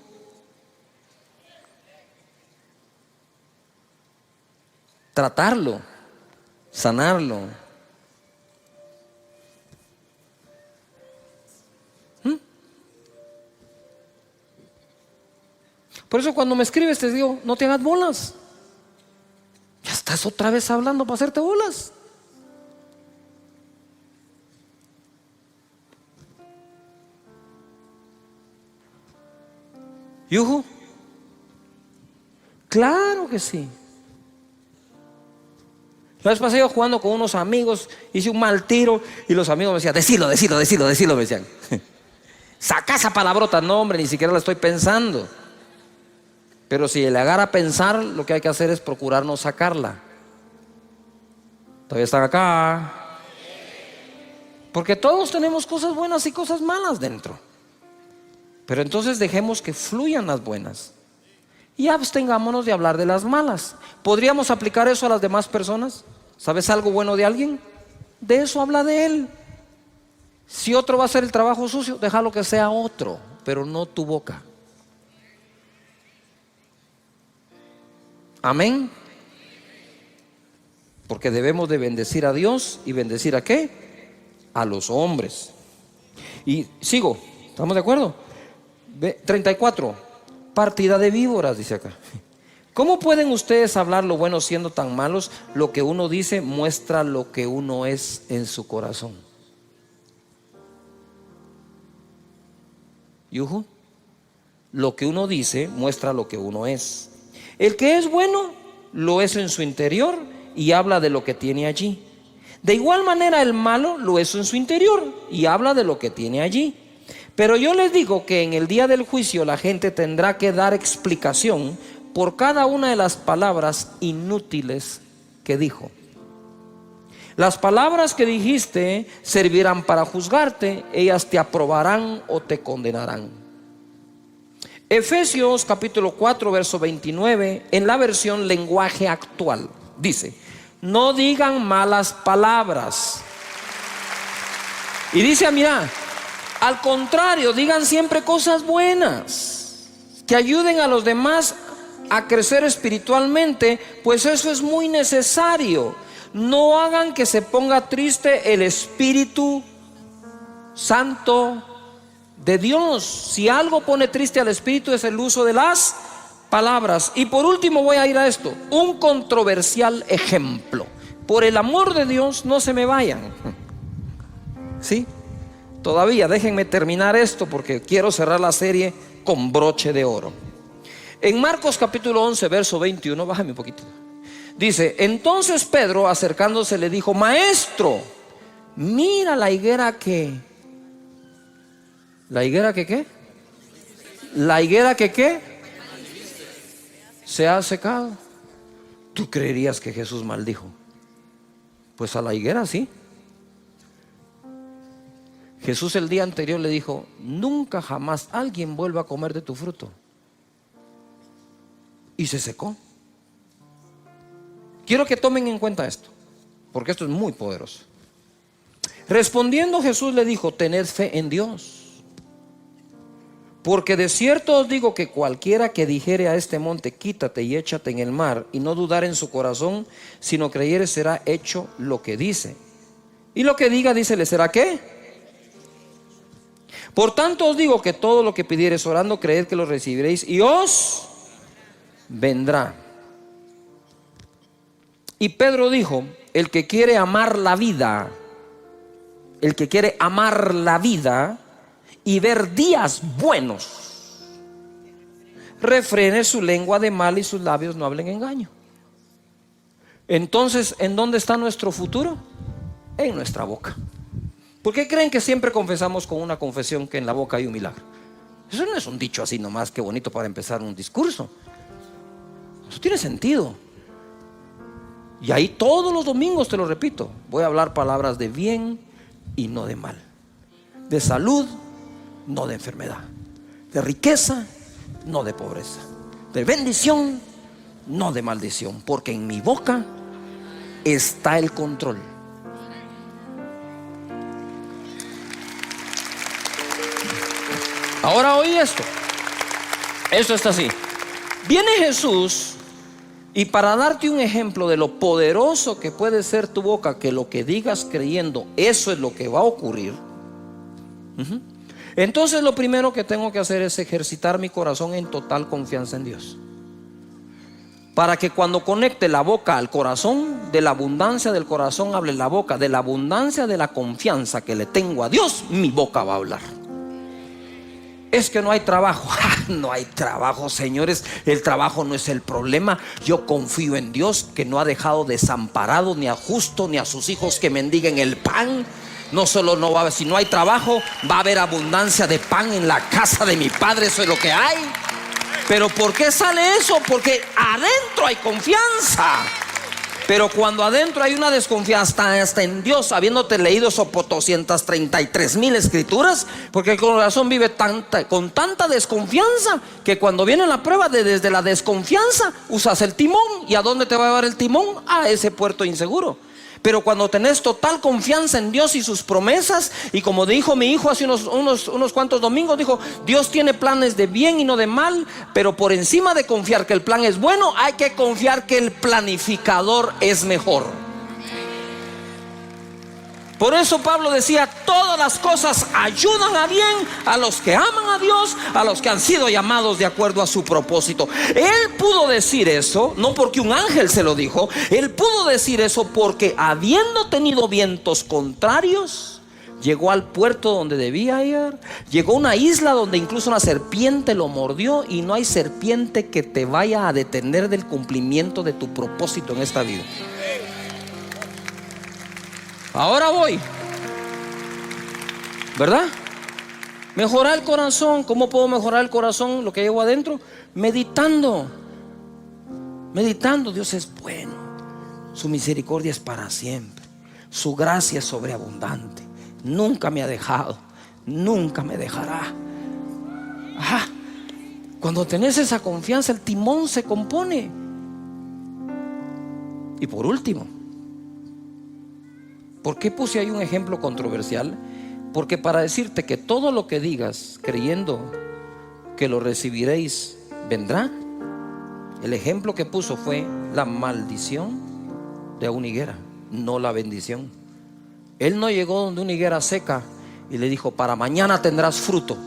Tratarlo, sanarlo. Por eso cuando me escribes te digo, no te hagas bolas. Ya estás otra vez hablando para hacerte bolas. ¿Yuju? Claro que sí. La vez pasada iba jugando con unos amigos, hice un mal tiro y los amigos me decían, decilo, me decían. Saca esa palabrota. No, hombre, ni siquiera la estoy pensando. Pero si le agarra a pensar, lo que hay que hacer es procurar no sacarla. Todavía están acá. Porque todos tenemos cosas buenas y cosas malas dentro. Pero entonces dejemos que fluyan las buenas y abstengámonos de hablar de las malas. ¿Podríamos aplicar eso a las demás personas? ¿Sabes algo bueno de alguien? De eso habla de él. Si otro va a hacer el trabajo sucio, déjalo que sea otro, pero no tu boca. Amén. Porque debemos de bendecir a Dios. ¿Y bendecir a qué? A los hombres. Y sigo, ¿estamos de acuerdo? 34, partida de víboras, dice acá. ¿Cómo pueden ustedes hablar lo bueno siendo tan malos? Lo que uno dice muestra lo que uno es en su corazón. ¿Yuju? Lo que uno dice muestra lo que uno es. El que es bueno lo es en su interior y habla de lo que tiene allí. De igual manera el malo lo es en su interior y habla de lo que tiene allí. Pero yo les digo que en el día del juicio la gente tendrá que dar explicación por cada una de las palabras inútiles que dijo. Las palabras que dijiste servirán para juzgarte, ellas te aprobarán o te condenarán. Efesios capítulo 4 verso 29 en la versión lenguaje actual dice: no digan malas palabras. Y dice, mira, al contrario, digan siempre cosas buenas que ayuden a los demás a crecer espiritualmente, pues eso es muy necesario. No hagan que se ponga triste el Espíritu Santo de Dios. Si algo pone triste al Espíritu es el uso de las palabras. Y por último voy a ir a esto, un controversial ejemplo. Por el amor de Dios, no se me vayan. ¿Sí? Todavía déjenme terminar esto porque quiero cerrar la serie con broche de oro. En Marcos capítulo 11 verso 21, bájame un poquito. Dice, entonces Pedro acercándose le dijo: maestro, mira la higuera que... ¿La higuera que qué? La higuera que qué se ha secado. ¿Tú creerías que Jesús maldijo? Pues a la higuera sí. Jesús el día anterior le dijo: nunca jamás alguien vuelva a comer de tu fruto. Y se secó. Quiero que tomen en cuenta esto, porque esto es muy poderoso. Respondiendo Jesús le dijo: tened fe en Dios, porque de cierto os digo que cualquiera que dijere a este monte: quítate y échate en el mar, y no dudar en su corazón, sino creyere, será hecho lo que dice. Y lo que diga, dice, le será ¿qué? Por tanto os digo que todo lo que pidiereis orando, creed que lo recibiréis y os vendrá. Y Pedro dijo: el que quiere amar la vida, el que quiere amar la vida y ver días buenos, refrene su lengua de mal y sus labios no hablen engaño. Entonces, ¿en dónde está nuestro futuro? En nuestra boca. ¿Por qué creen que siempre confesamos con una confesión que en la boca hay un milagro? Eso no es un dicho así nomás, que bonito para empezar un discurso. Eso tiene sentido. Y ahí todos los domingos te lo repito: voy a hablar palabras de bien y no de mal, de salud, no de enfermedad, de riqueza, no de pobreza, de bendición, no de maldición, porque en mi boca está el control. Ahora oí esto. Esto está así. Viene Jesús, y para darte un ejemplo de lo poderoso que puede ser tu boca, que lo que digas creyendo, eso es lo que va a ocurrir. Entonces lo primero que tengo que hacer es ejercitar mi corazón en total confianza en Dios, para que cuando conecte la boca al corazón, de la abundancia del corazón hable la boca. De la abundancia de la confianza que le tengo a Dios, mi boca va a hablar. Es que no hay trabajo. No hay trabajo, señores. El trabajo no es el problema. Yo confío en Dios, que no ha dejado desamparado ni a justo ni a sus hijos que mendiguen el pan. No solo no va a haber, si no hay trabajo, va a haber abundancia de pan en la casa de mi Padre. Eso es lo que hay. Pero ¿por qué sale eso? Porque adentro hay confianza. Pero cuando adentro hay una desconfianza hasta en Dios, habiéndote leído esos 233,000 escrituras, porque el corazón vive con tanta desconfianza que cuando viene la prueba, desde la desconfianza usas el timón. ¿Y a dónde te va a llevar el timón? A ese puerto inseguro. Pero cuando tenés total confianza en Dios y sus promesas, y como dijo mi hijo hace unos cuantos domingos, dijo: Dios tiene planes de bien y no de mal. Pero por encima de confiar que el plan es bueno, hay que confiar que el planificador es mejor. Por eso Pablo decía: todas las cosas ayudan a bien a los que aman a Dios, a los que han sido llamados de acuerdo a su propósito. Él pudo decir eso no porque un ángel se lo dijo. Él pudo decir eso porque, habiendo tenido vientos contrarios, llegó al puerto donde debía ir. Llegó a una isla donde incluso una serpiente lo mordió. Y no hay serpiente que te vaya a detener del cumplimiento de tu propósito en esta vida. Ahora voy, ¿verdad? Mejorar el corazón. ¿Cómo puedo mejorar el corazón? Lo que llevo adentro, meditando. Dios es bueno, su misericordia es para siempre, su gracia es sobreabundante, nunca me ha dejado, nunca me dejará. Cuando tenés esa confianza, el timón se compone. Y por último, ¿por qué puse ahí un ejemplo controversial? Porque para decirte que todo lo que digas creyendo que lo recibiréis vendrá, el ejemplo que puso fue la maldición de una higuera, no la bendición. Él no llegó donde una higuera seca y le dijo: para mañana tendrás fruto,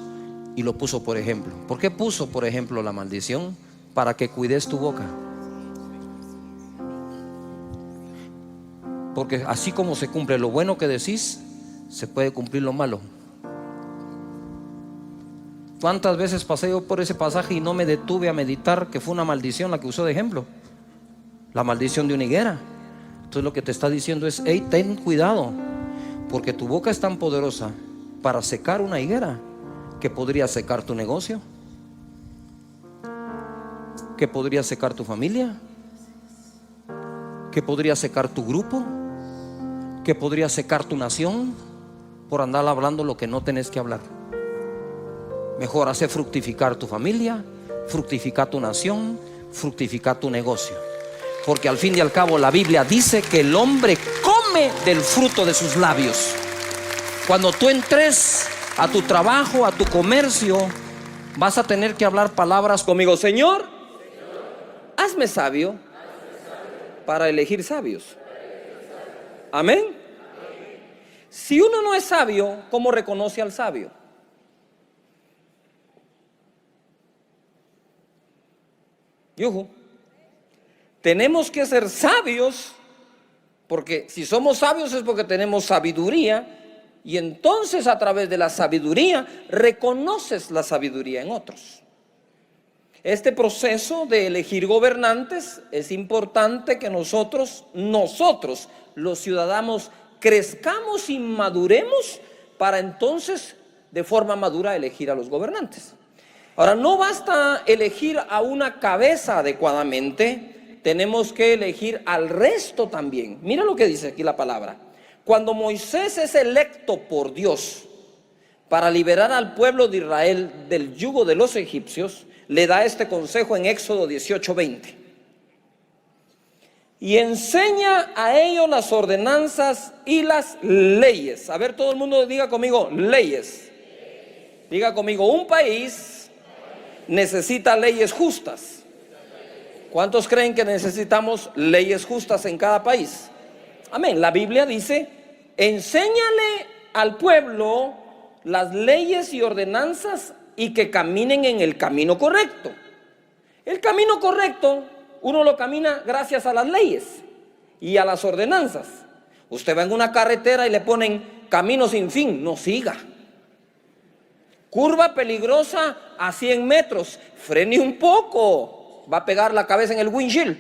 y lo puso por ejemplo. ¿Por qué puso por ejemplo la maldición? Para que cuides tu boca. Porque así como se cumple lo bueno que decís, se puede cumplir lo malo. ¿Cuántas veces pasé yo por ese pasaje y no me detuve a meditar que fue una maldición la que usó de ejemplo? La maldición de una higuera. Entonces lo que te está diciendo es: hey, ten cuidado, porque tu boca es tan poderosa para secar una higuera que podría secar tu negocio, que podría secar tu familia, que podría secar tu grupo, que podría secar tu nación por andar hablando lo que no tenés que hablar. Mejor hacer fructificar tu familia, fructificar tu nación, fructificar tu negocio. Porque al fin y al cabo la Biblia dice que el hombre come del fruto de sus labios. Cuando tú entres a tu trabajo, a tu comercio, vas a tener que hablar palabras conmigo: Señor, hazme sabio para elegir sabios. Amén. Si uno no es sabio, ¿cómo reconoce al sabio? Yuhu. Tenemos que ser sabios, porque si somos sabios es porque tenemos sabiduría. Y entonces, a través de la sabiduría, reconoces la sabiduría en otros. Este proceso de elegir gobernantes es importante que nosotros los ciudadanos, crezcamos y maduremos para entonces de forma madura elegir a los gobernantes. Ahora, no basta elegir a una cabeza adecuadamente, tenemos que elegir al resto también. Mira lo que dice aquí la palabra: cuando Moisés es electo por Dios para liberar al pueblo de Israel del yugo de los egipcios, le da este consejo en Éxodo 18:20. Y enseña a ellos las ordenanzas y las leyes. A ver, todo el mundo diga conmigo: leyes. Diga conmigo: un país necesita leyes justas. ¿Cuántos creen que necesitamos leyes justas en cada país? Amén. La Biblia dice: enséñale al pueblo las leyes y ordenanzas y que caminen en el camino correcto. El camino correcto, uno lo camina gracias a las leyes y a las ordenanzas. Usted va en una carretera y le ponen camino sin fin, no siga. Curva peligrosa a 100 metros, frene un poco, va a pegar la cabeza en el windshield.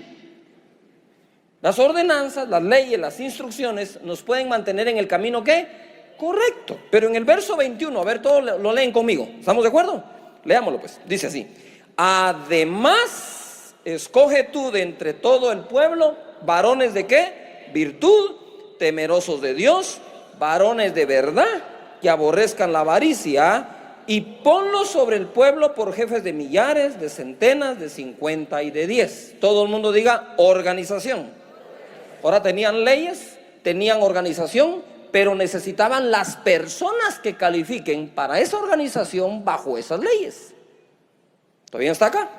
Las ordenanzas, las leyes, las instrucciones nos pueden mantener en el camino ¿qué? Correcto. Pero en el verso 21, a ver, todos lo leen conmigo. ¿Estamos de acuerdo? Leámoslo pues. Dice así: además, escoge tú de entre todo el pueblo varones de ¿qué? Virtud, temerosos de Dios, varones de verdad, que aborrezcan la avaricia, y ponlos sobre el pueblo por jefes de millares, de centenas, de 50 y de 10. Todo el mundo diga organización. Ahora tenían leyes, tenían organización, pero necesitaban las personas que califiquen para esa organización bajo esas leyes. ¿Todavía está acá?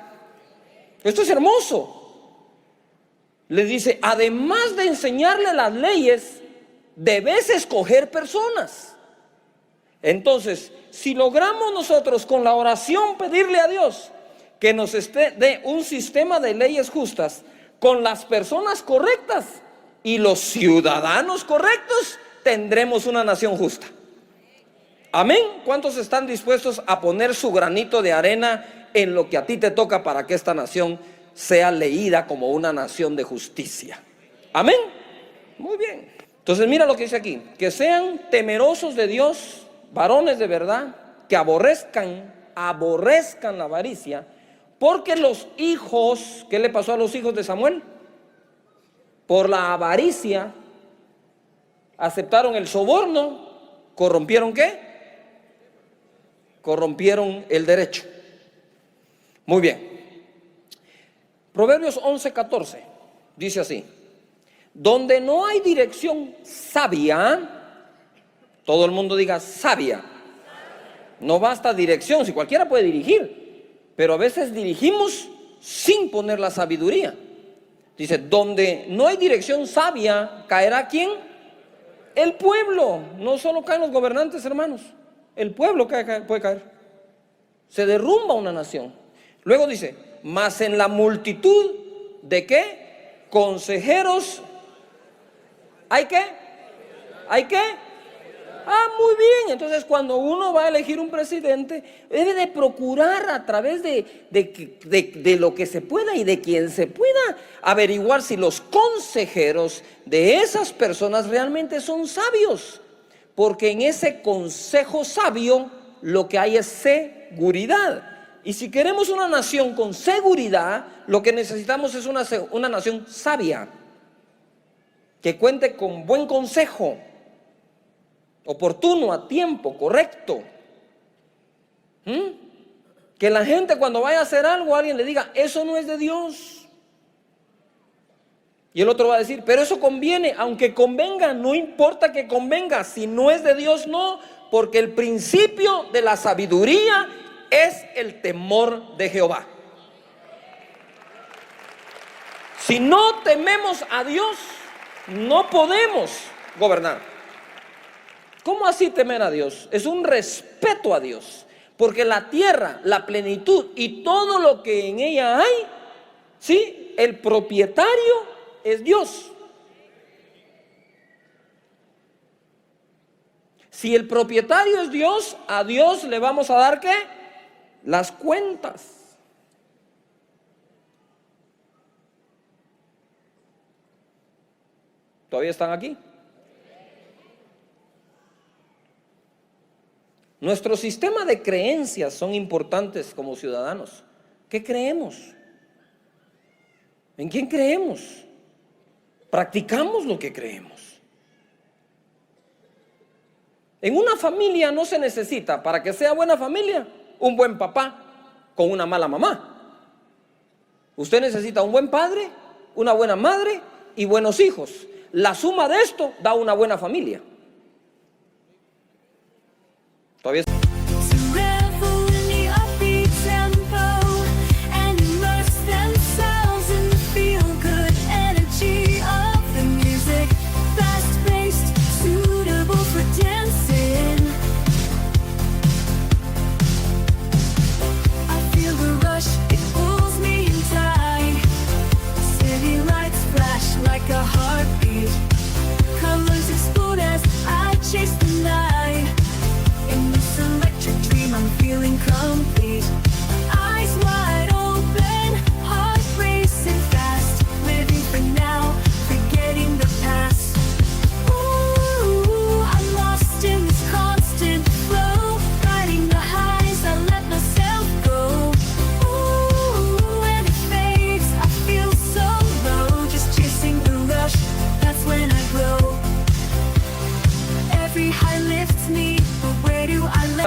Esto es hermoso. Les dice, además de enseñarle las leyes, debes escoger personas. Entonces, si logramos nosotros con la oración pedirle a Dios que nos dé un sistema de leyes justas con las personas correctas y los ciudadanos correctos, tendremos una nación justa. Amén. ¿Cuántos están dispuestos a poner su granito de arena en lo que a ti te toca para que esta nación sea leída como una nación de justicia? Amén. Muy bien. Entonces mira lo que dice aquí: que sean temerosos de Dios, varones de verdad, que aborrezcan la avaricia, porque los hijos, ¿qué le pasó a los hijos de Samuel? Por la avaricia aceptaron el soborno, corrompieron ¿qué? Corrompieron el derecho. Muy bien. Proverbios 11:14 dice así: donde no hay dirección sabia, todo el mundo diga sabia. No basta dirección, si cualquiera puede dirigir, pero a veces dirigimos sin poner la sabiduría. Dice, donde no hay dirección sabia, ¿caerá quién? El pueblo. No solo caen los gobernantes, hermanos, el pueblo puede caer. Se derrumba una nación. Luego dice, mas en la multitud de ¿qué? Consejeros, ¿hay qué? ¿Hay qué? Muy bien. Entonces cuando uno va a elegir un presidente, debe de procurar a través de lo que se pueda y de quien se pueda averiguar si los consejeros de esas personas realmente son sabios, porque en ese consejo sabio lo que hay es seguridad. Y si queremos una nación con seguridad, lo que necesitamos es una nación sabia, que cuente con buen consejo, oportuno, a tiempo, correcto. Que la gente cuando vaya a hacer algo, alguien le diga, eso no es de Dios. Y el otro va a decir, pero eso conviene, aunque convenga, no importa que convenga, si no es de Dios, no, porque el principio de la sabiduría es el temor de Jehová. Si no tememos a Dios, no podemos gobernar. ¿Cómo así temer a Dios? Es un respeto a Dios, porque la tierra, la plenitud y todo lo que en ella hay, ¿sí? El propietario es Dios. Si el propietario es Dios, a Dios le vamos a dar ¿qué? Las cuentas. ¿Todavía están aquí? Nuestro sistema de creencias son importantes como ciudadanos. ¿Qué creemos? ¿En quién creemos? Practicamos lo que creemos. En una familia no se necesita, para que sea buena familia, un buen papá con una mala mamá. Usted necesita un buen padre, una buena madre y buenos hijos. La suma de esto da una buena familia. Todavía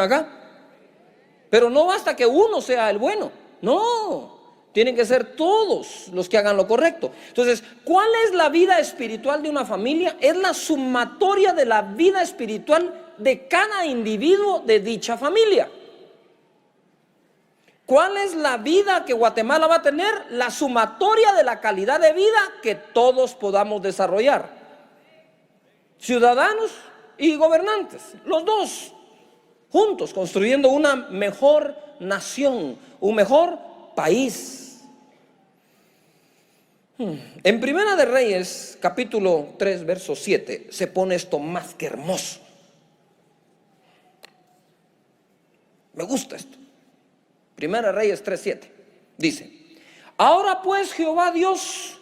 acá. Pero no basta que uno sea el bueno, no, tienen que ser todos los que hagan lo correcto. Entonces, ¿cuál es la vida espiritual de una familia? Es la sumatoria de la vida espiritual de cada individuo de dicha familia. ¿Cuál es la vida que Guatemala va a tener? La sumatoria de la calidad de vida que todos podamos desarrollar. Ciudadanos y gobernantes, los dos juntos, construyendo una mejor nación, un mejor país. En Primera de Reyes, capítulo 3, verso 7, se pone esto más que hermoso. Me gusta esto. Primera de Reyes 3:7 dice: ahora pues, Jehová Dios,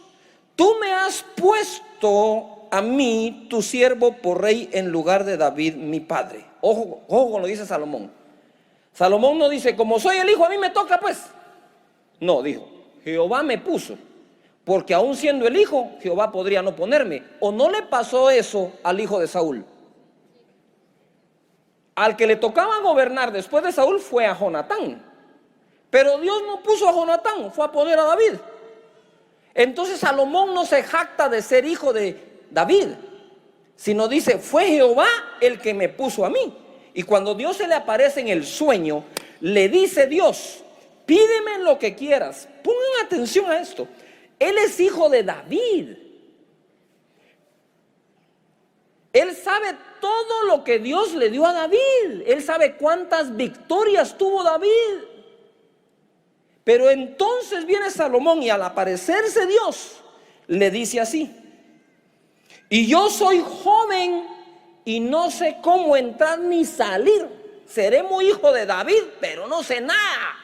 tú me has puesto a mí, tu siervo, por rey en lugar de David, mi padre. Ojo, ojo con lo que dice Salomón. Salomón no dice, como soy el hijo, a mí me toca pues. No, dijo, Jehová me puso, porque aún siendo el hijo, Jehová podría no ponerme. ¿O no le pasó eso al hijo de Saúl? Al que le tocaba gobernar después de Saúl fue a Jonatán. Pero Dios no puso a Jonatán, fue a poner a David. Entonces Salomón no se jacta de ser hijo de David, sino dice, fue Jehová el que me puso a mí. Y cuando Dios se le aparece en el sueño, le dice Dios, pídeme lo que quieras. Pongan atención a esto. Él es hijo de David. Él sabe todo lo que Dios le dio a David. Él sabe cuántas victorias tuvo David. Pero entonces viene Salomón y al aparecerse Dios, le dice así: y yo soy joven y no sé cómo entrar ni salir. Seré muy hijo de David, pero no sé nada.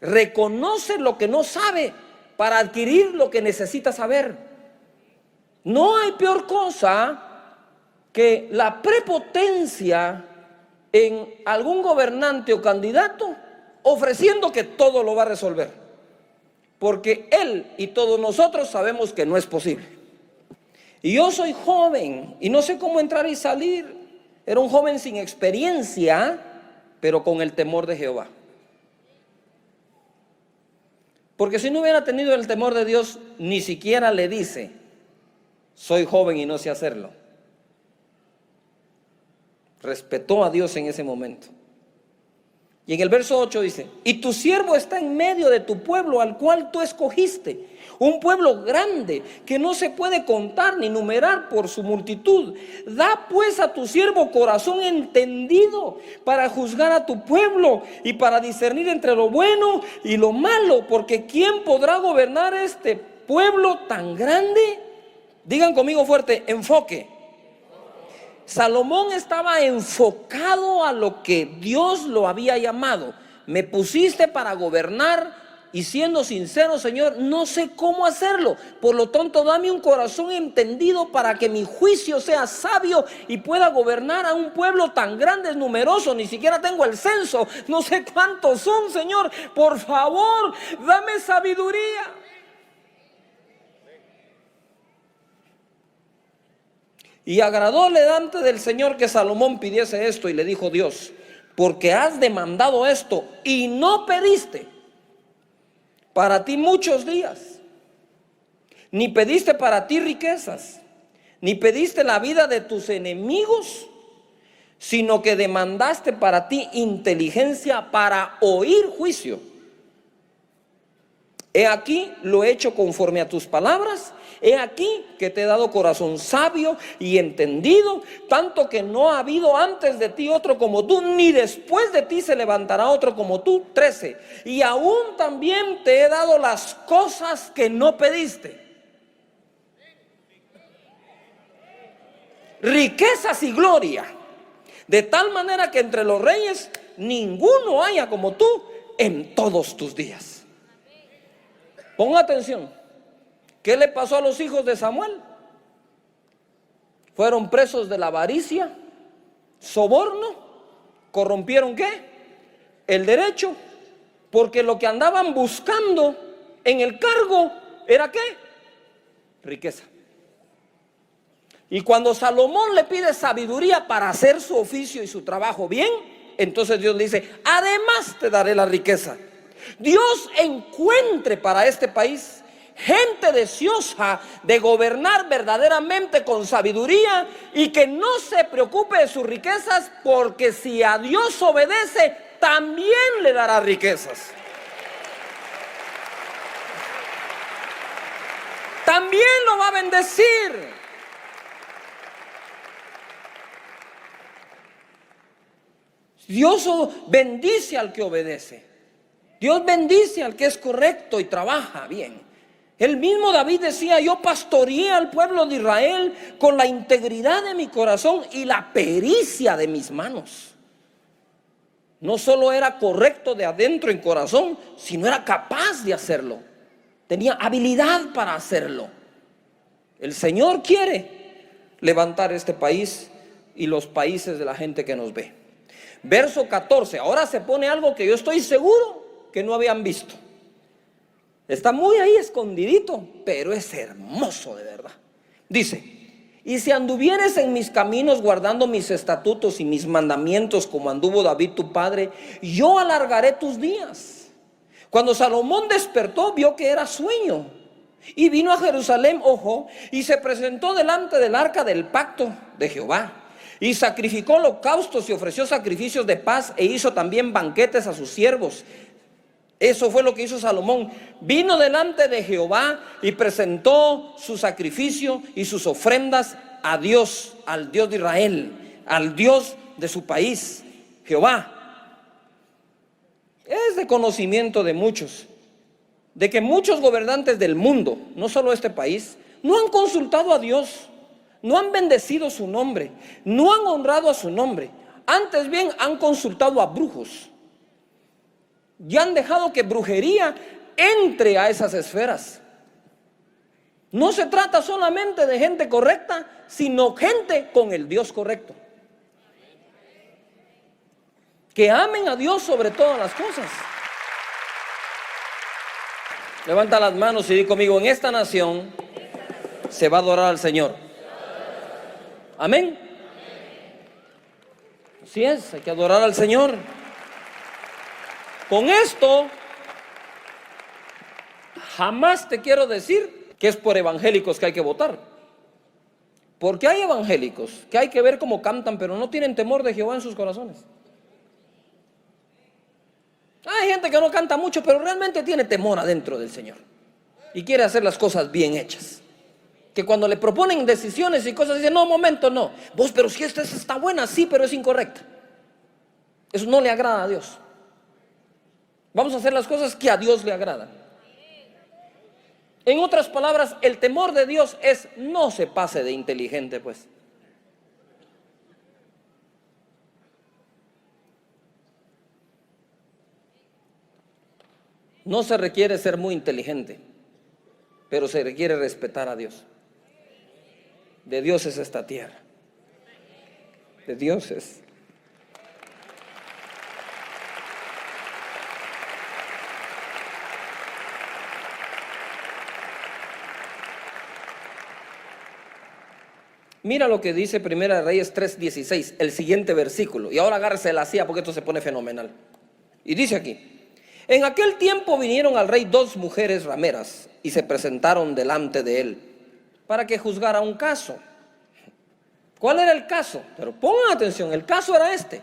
Reconoce lo que no sabe para adquirir lo que necesita saber. No hay peor cosa que la prepotencia en algún gobernante o candidato ofreciendo que todo lo va a resolver, porque él y todos nosotros sabemos que no es posible. Y yo soy joven y no sé cómo entrar y salir. Era un joven sin experiencia, pero con el temor de Jehová. Porque si no hubiera tenido el temor de Dios, ni siquiera le dice, soy joven y no sé hacerlo. Respetó a Dios en ese momento. Y en el verso 8 dice, y tu siervo está en medio de tu pueblo al cual tú escogiste, un pueblo grande que no se puede contar ni numerar por su multitud. Da pues a tu siervo corazón entendido para juzgar a tu pueblo y para discernir entre lo bueno y lo malo, porque ¿quién podrá gobernar este pueblo tan grande? Digan conmigo fuerte, enfoque. Salomón estaba enfocado a lo que Dios lo había llamado. Me pusiste para gobernar y siendo sincero, Señor, no sé cómo hacerlo. Por lo tanto, dame un corazón entendido para que mi juicio sea sabio y pueda gobernar a un pueblo tan grande, numeroso. Ni siquiera tengo el censo, no sé cuántos son, Señor. Por favor, dame sabiduría. Y agradóle delante del Señor que Salomón pidiese esto, y le dijo Dios, porque has demandado esto y no pediste para ti muchos días, ni pediste para ti riquezas, ni pediste la vida de tus enemigos, sino que demandaste para ti inteligencia para oír juicio. He aquí lo he hecho conforme a tus palabras. He aquí que te he dado corazón sabio y entendido, tanto que no ha habido antes de ti otro como tú, ni después de ti se levantará otro como tú. 13. Y aún también te he dado las cosas que no pediste, riquezas y gloria, de tal manera que entre los reyes ninguno haya como tú en todos tus días. Ponga atención. ¿Qué le pasó a los hijos de Samuel? Fueron presos de la avaricia, soborno, corrompieron ¿qué? El derecho, porque lo que andaban buscando en el cargo era ¿qué? Riqueza. Y cuando Salomón le pide sabiduría para hacer su oficio y su trabajo bien, entonces Dios le dice: además te daré la riqueza. Dios encuentre para este país gente deseosa de gobernar verdaderamente con sabiduría y que no se preocupe de sus riquezas, porque si a Dios obedece, también le dará riquezas. También lo va a bendecir. Dios bendice al que obedece. Dios bendice al que es correcto y trabaja bien. El mismo David decía: yo pastoreé al pueblo de Israel con la integridad de mi corazón y la pericia de mis manos. No solo era correcto de adentro en corazón, sino era capaz de hacerlo. Tenía habilidad para hacerlo. El Señor quiere levantar este país y los países de la gente que nos ve. Verso 14, ahora se pone algo que yo estoy seguro que no habían visto. Está muy ahí escondidito, pero es hermoso de verdad. Dice: y si anduvieres en mis caminos guardando mis estatutos y mis mandamientos como anduvo David tu padre, yo alargaré tus días. Cuando Salomón despertó, vio que era sueño y vino a Jerusalén, y se presentó delante del arca del pacto de Jehová. Y sacrificó holocaustos y ofreció sacrificios de paz, e hizo también banquetes a sus siervos. Eso fue lo que hizo Salomón. Vino delante de Jehová y presentó su sacrificio y sus ofrendas a Dios, al Dios de Israel, al Dios de su país, Jehová. Es de conocimiento de muchos, de que muchos gobernantes del mundo, no solo este país, no han consultado a Dios, no han bendecido su nombre, no han honrado a su nombre. Antes bien han consultado a brujos. Y han dejado que brujería entre a esas esferas. No se trata solamente de gente correcta, sino gente con el Dios correcto, que amen a Dios sobre todas las cosas. Levanta las manos y di conmigo: en esta nación se va a adorar al Señor. Amén. Así es, hay que adorar al Señor. Con esto, jamás te quiero decir que es por evangélicos que hay que votar. Porque hay evangélicos que hay que ver cómo cantan, pero no tienen temor de Jehová en sus corazones. Hay gente que no canta mucho, pero realmente tiene temor adentro del Señor y quiere hacer las cosas bien hechas. Que cuando le proponen decisiones y cosas, dicen: no, momento, no. Vos, pero si esta está buena, sí, pero es incorrecta. Eso no le agrada a Dios. Vamos a hacer las cosas que a Dios le agradan. En otras palabras, el temor de Dios es: no se pase de inteligente, pues. No se requiere ser muy inteligente, pero se requiere respetar a Dios. De Dios es esta tierra. De Dios es. Mira lo que dice Primera de Reyes 3:16, el siguiente versículo. Y ahora agárrese la silla porque esto se pone fenomenal. Y dice aquí: en aquel tiempo vinieron al rey 2 mujeres rameras y se presentaron delante de él para que juzgara un caso. ¿Cuál era el caso? Pero pongan atención, el caso era este.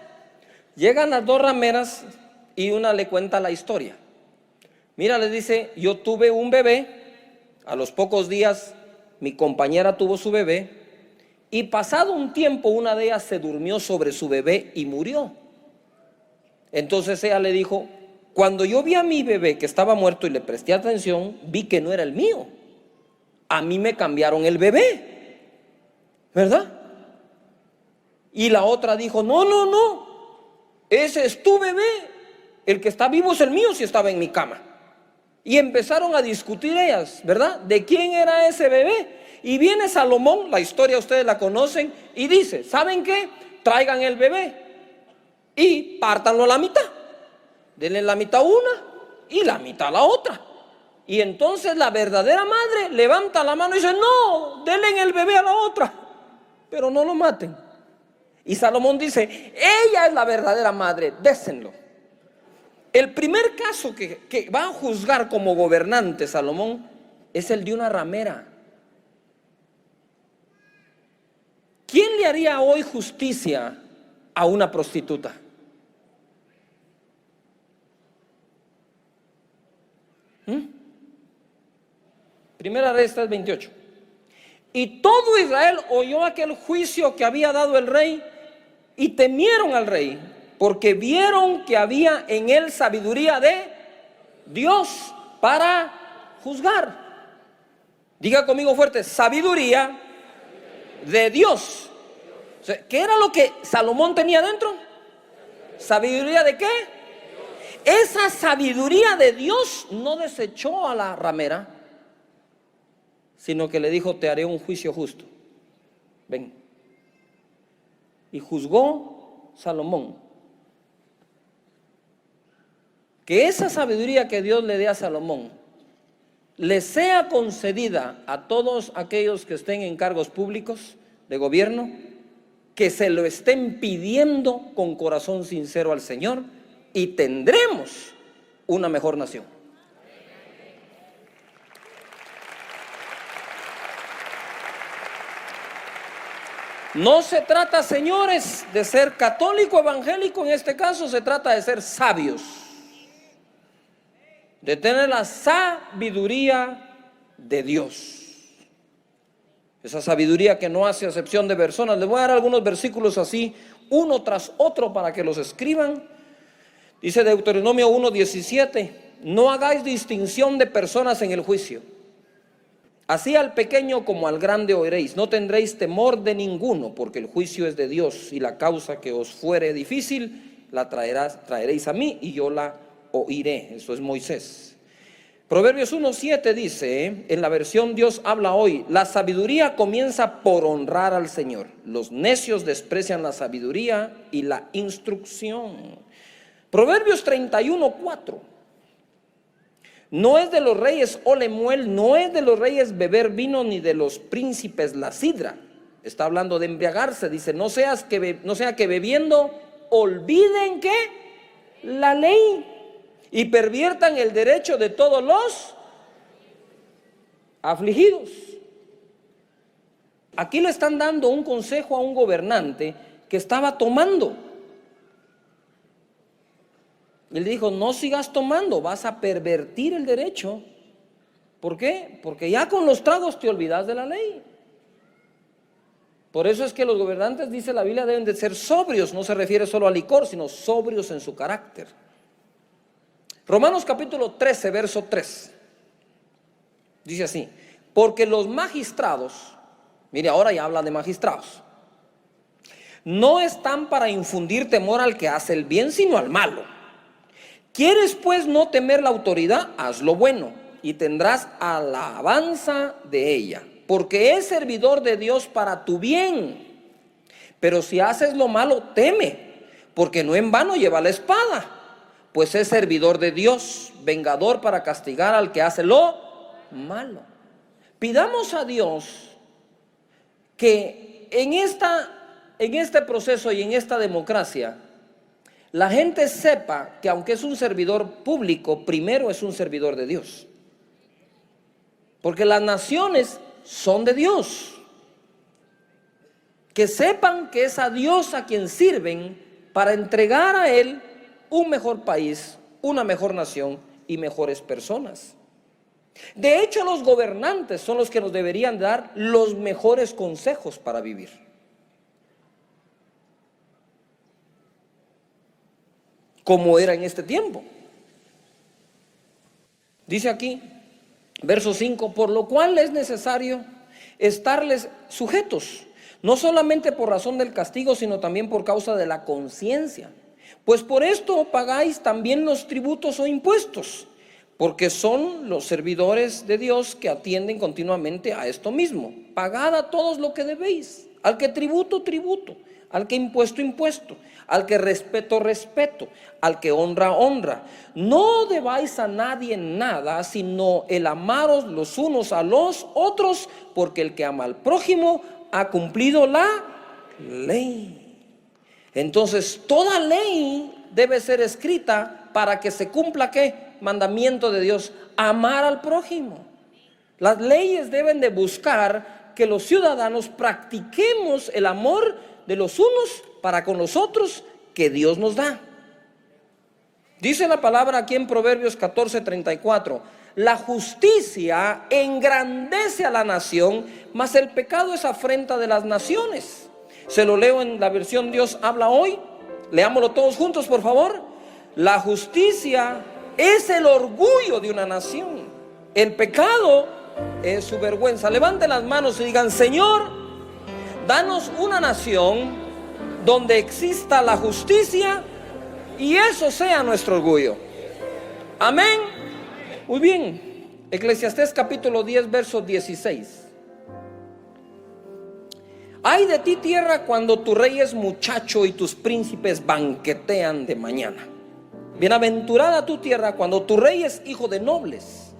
Llegan las 2 rameras y una le cuenta la historia. Mira, le dice: yo tuve un bebé, a los pocos días mi compañera tuvo su bebé, y pasado un tiempo una de ellas se durmió sobre su bebé y murió. Entonces ella le dijo: cuando yo vi a mi bebé que estaba muerto y le presté atención, vi que no era el mío. A mí me cambiaron el bebé, ¿verdad? Y la otra dijo: no, no, no, ese es tu bebé, el que está vivo es el mío si estaba en mi cama. Y empezaron a discutir ellas, ¿verdad? ¿De quién era ese bebé? Y viene Salomón, la historia ustedes la conocen, y dice: ¿saben qué? Traigan el bebé y pártanlo a la mitad. Denle la mitad a una y la mitad a la otra. Y entonces la verdadera madre levanta la mano y dice: no, denle el bebé a la otra. pero no lo maten. Y Salomón dice, ella es la verdadera madre, désenlo. El primer caso que va a juzgar como gobernante Salomón es el de una ramera. ¿Quién le haría hoy justicia a una prostituta? Primera Reyes 3:28. Y todo Israel oyó aquel juicio que había dado el rey y temieron al rey, porque vieron que había en él sabiduría de Dios para juzgar. Diga conmigo fuerte, sabiduría de Dios. O sea, ¿qué era lo que Salomón tenía dentro? ¿Sabiduría de qué? Esa sabiduría de Dios no desechó a la ramera, sino que le dijo, te haré un juicio justo. Ven. Y juzgó Salomón. Que esa sabiduría que Dios le dé a Salomón le sea concedida a todos aquellos que estén en cargos públicos de gobierno, que se lo estén pidiendo con corazón sincero al Señor, y tendremos una mejor nación. No se trata, señores, de ser católico evangélico, en este caso se trata de ser sabios, de tener la sabiduría de Dios. Esa sabiduría que no hace acepción de personas. Les voy a dar algunos versículos así, uno tras otro, para que los escriban. Dice Deuteronomio 1:17, no hagáis distinción de personas en el juicio. Así al pequeño como al grande oiréis, no tendréis temor de ninguno, porque el juicio es de Dios, y la causa que os fuere difícil la traeréis a mí, y yo la oiré. Eso es Moisés. Proverbios 1:7 dice, en la versión Dios habla hoy, la sabiduría comienza por honrar al Señor. Los necios desprecian la sabiduría y la instrucción. Proverbios 31:4. No es de los reyes Olemuel, no es de los reyes beber vino, ni de los príncipes la sidra. Está hablando de embriagarse. Dice, no sea que bebiendo olviden que la ley y perviertan el derecho de todos los afligidos. Aquí le están dando un consejo a un gobernante que estaba tomando. Él dijo, no sigas tomando, vas a pervertir el derecho. ¿Por qué? Porque ya con los tragos te olvidas de la ley. Por eso es que los gobernantes, dice la Biblia, deben de ser sobrios. No se refiere solo al licor, sino sobrios en su carácter. Romanos capítulo 13, verso 3. Dice así, porque los magistrados, mire, ahora ya habla de magistrados, no están para infundir temor al que hace el bien, sino al malo. ¿Quieres pues no temer la autoridad? Haz lo bueno y tendrás alabanza de ella, porque es servidor de Dios para tu bien. Pero si haces lo malo, teme, porque no en vano lleva la espada, pues es servidor de Dios, vengador para castigar al que hace lo malo. Pidamos a Dios que en este proceso y en esta democracia, la gente sepa que aunque es un servidor público, primero es un servidor de Dios. Porque las naciones son de Dios. Que sepan que es a Dios a quien sirven para entregar a Él un mejor país, una mejor nación y mejores personas. De hecho, los gobernantes son los que nos deberían dar los mejores consejos para vivir. Como era en este tiempo. Dice aquí, verso 5, por lo cual es necesario estarles sujetos, no solamente por razón del castigo, sino también por causa de la conciencia. Pues por esto pagáis también los tributos o impuestos, porque son los servidores de Dios que atienden continuamente a esto mismo. Pagad a todos lo que debéis, al que tributo, tributo, al que impuesto, impuesto, al que respeto, respeto, al que honra, honra. No debáis a nadie nada, sino el amaros los unos a los otros, porque el que ama al prójimo, ha cumplido la ley. Entonces, toda ley debe ser escrita para que se cumpla, ¿qué? Mandamiento de Dios: amar al prójimo. Las leyes deben de buscar que los ciudadanos practiquemos el amor de los unos para con los otros que Dios nos da. Dice la palabra aquí en Proverbios 14:34: la justicia engrandece a la nación, mas el pecado es afrenta de las naciones. Se lo leo en la versión Dios habla hoy. Leámoslo todos juntos, por favor. La justicia es el orgullo de una nación, el pecado es su vergüenza. Levanten las manos y digan: Señor, danos una nación donde exista la justicia y eso sea nuestro orgullo. Amén. Muy bien. Eclesiastés capítulo 10 verso 16. Ay de ti, tierra, cuando tu rey es muchacho y tus príncipes banquetean de mañana. Bienaventurada tu tierra cuando tu rey es hijo de nobles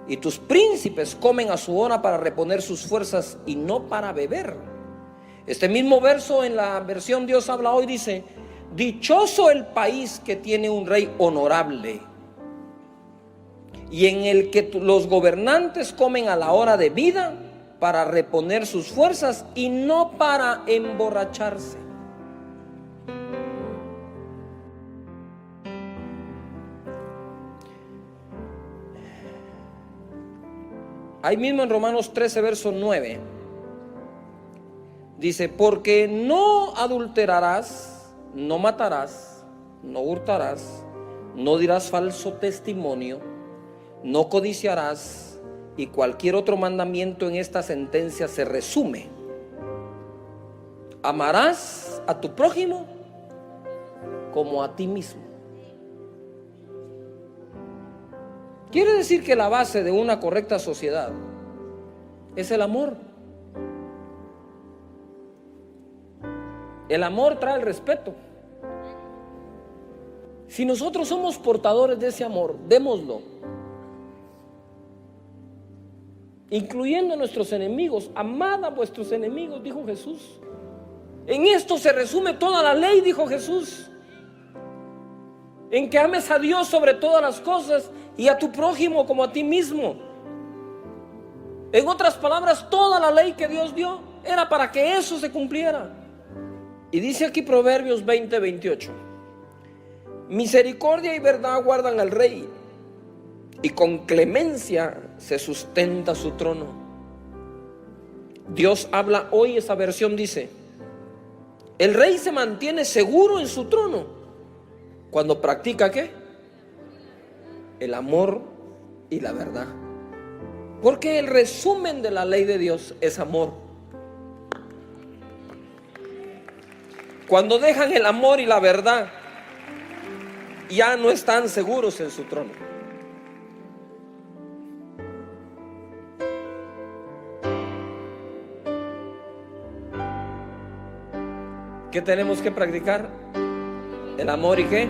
y tus príncipes comen a su hora para reponer sus fuerzas y no para beber. Este mismo verso en la versión Dios habla hoy dice: dichoso el país que tiene un rey honorable y en el que los gobernantes comen a la hora de vida para reponer sus fuerzas y no para emborracharse. Ahí mismo en Romanos 13 verso 9 dice: porque no adulterarás, no matarás, no hurtarás, no dirás falso testimonio, no codiciarás, y cualquier otro mandamiento en esta sentencia se resume: amarás a tu prójimo como a ti mismo. Quiere decir que la base de una correcta sociedad es el amor. El amor trae el respeto. Si nosotros somos portadores de ese amor, démoslo, incluyendo a nuestros enemigos. Amad a vuestros enemigos, dijo Jesús. En esto se resume toda la ley, dijo Jesús, en que ames a Dios sobre todas las cosas y a tu prójimo como a ti mismo. En otras palabras, toda la ley que Dios dio era para que eso se cumpliera. Y dice aquí Proverbios 20:28: misericordia y verdad guardan al rey, y con clemencia se sustenta su trono. Dios habla hoy, esa versión dice: el rey se mantiene seguro en su trono cuando practica ¿qué? El amor y la verdad. Porque el resumen de la ley de Dios es amor. Cuando dejan el amor y la verdad, ya no están seguros en su trono. ¿Qué tenemos que practicar? El amor y ¿qué?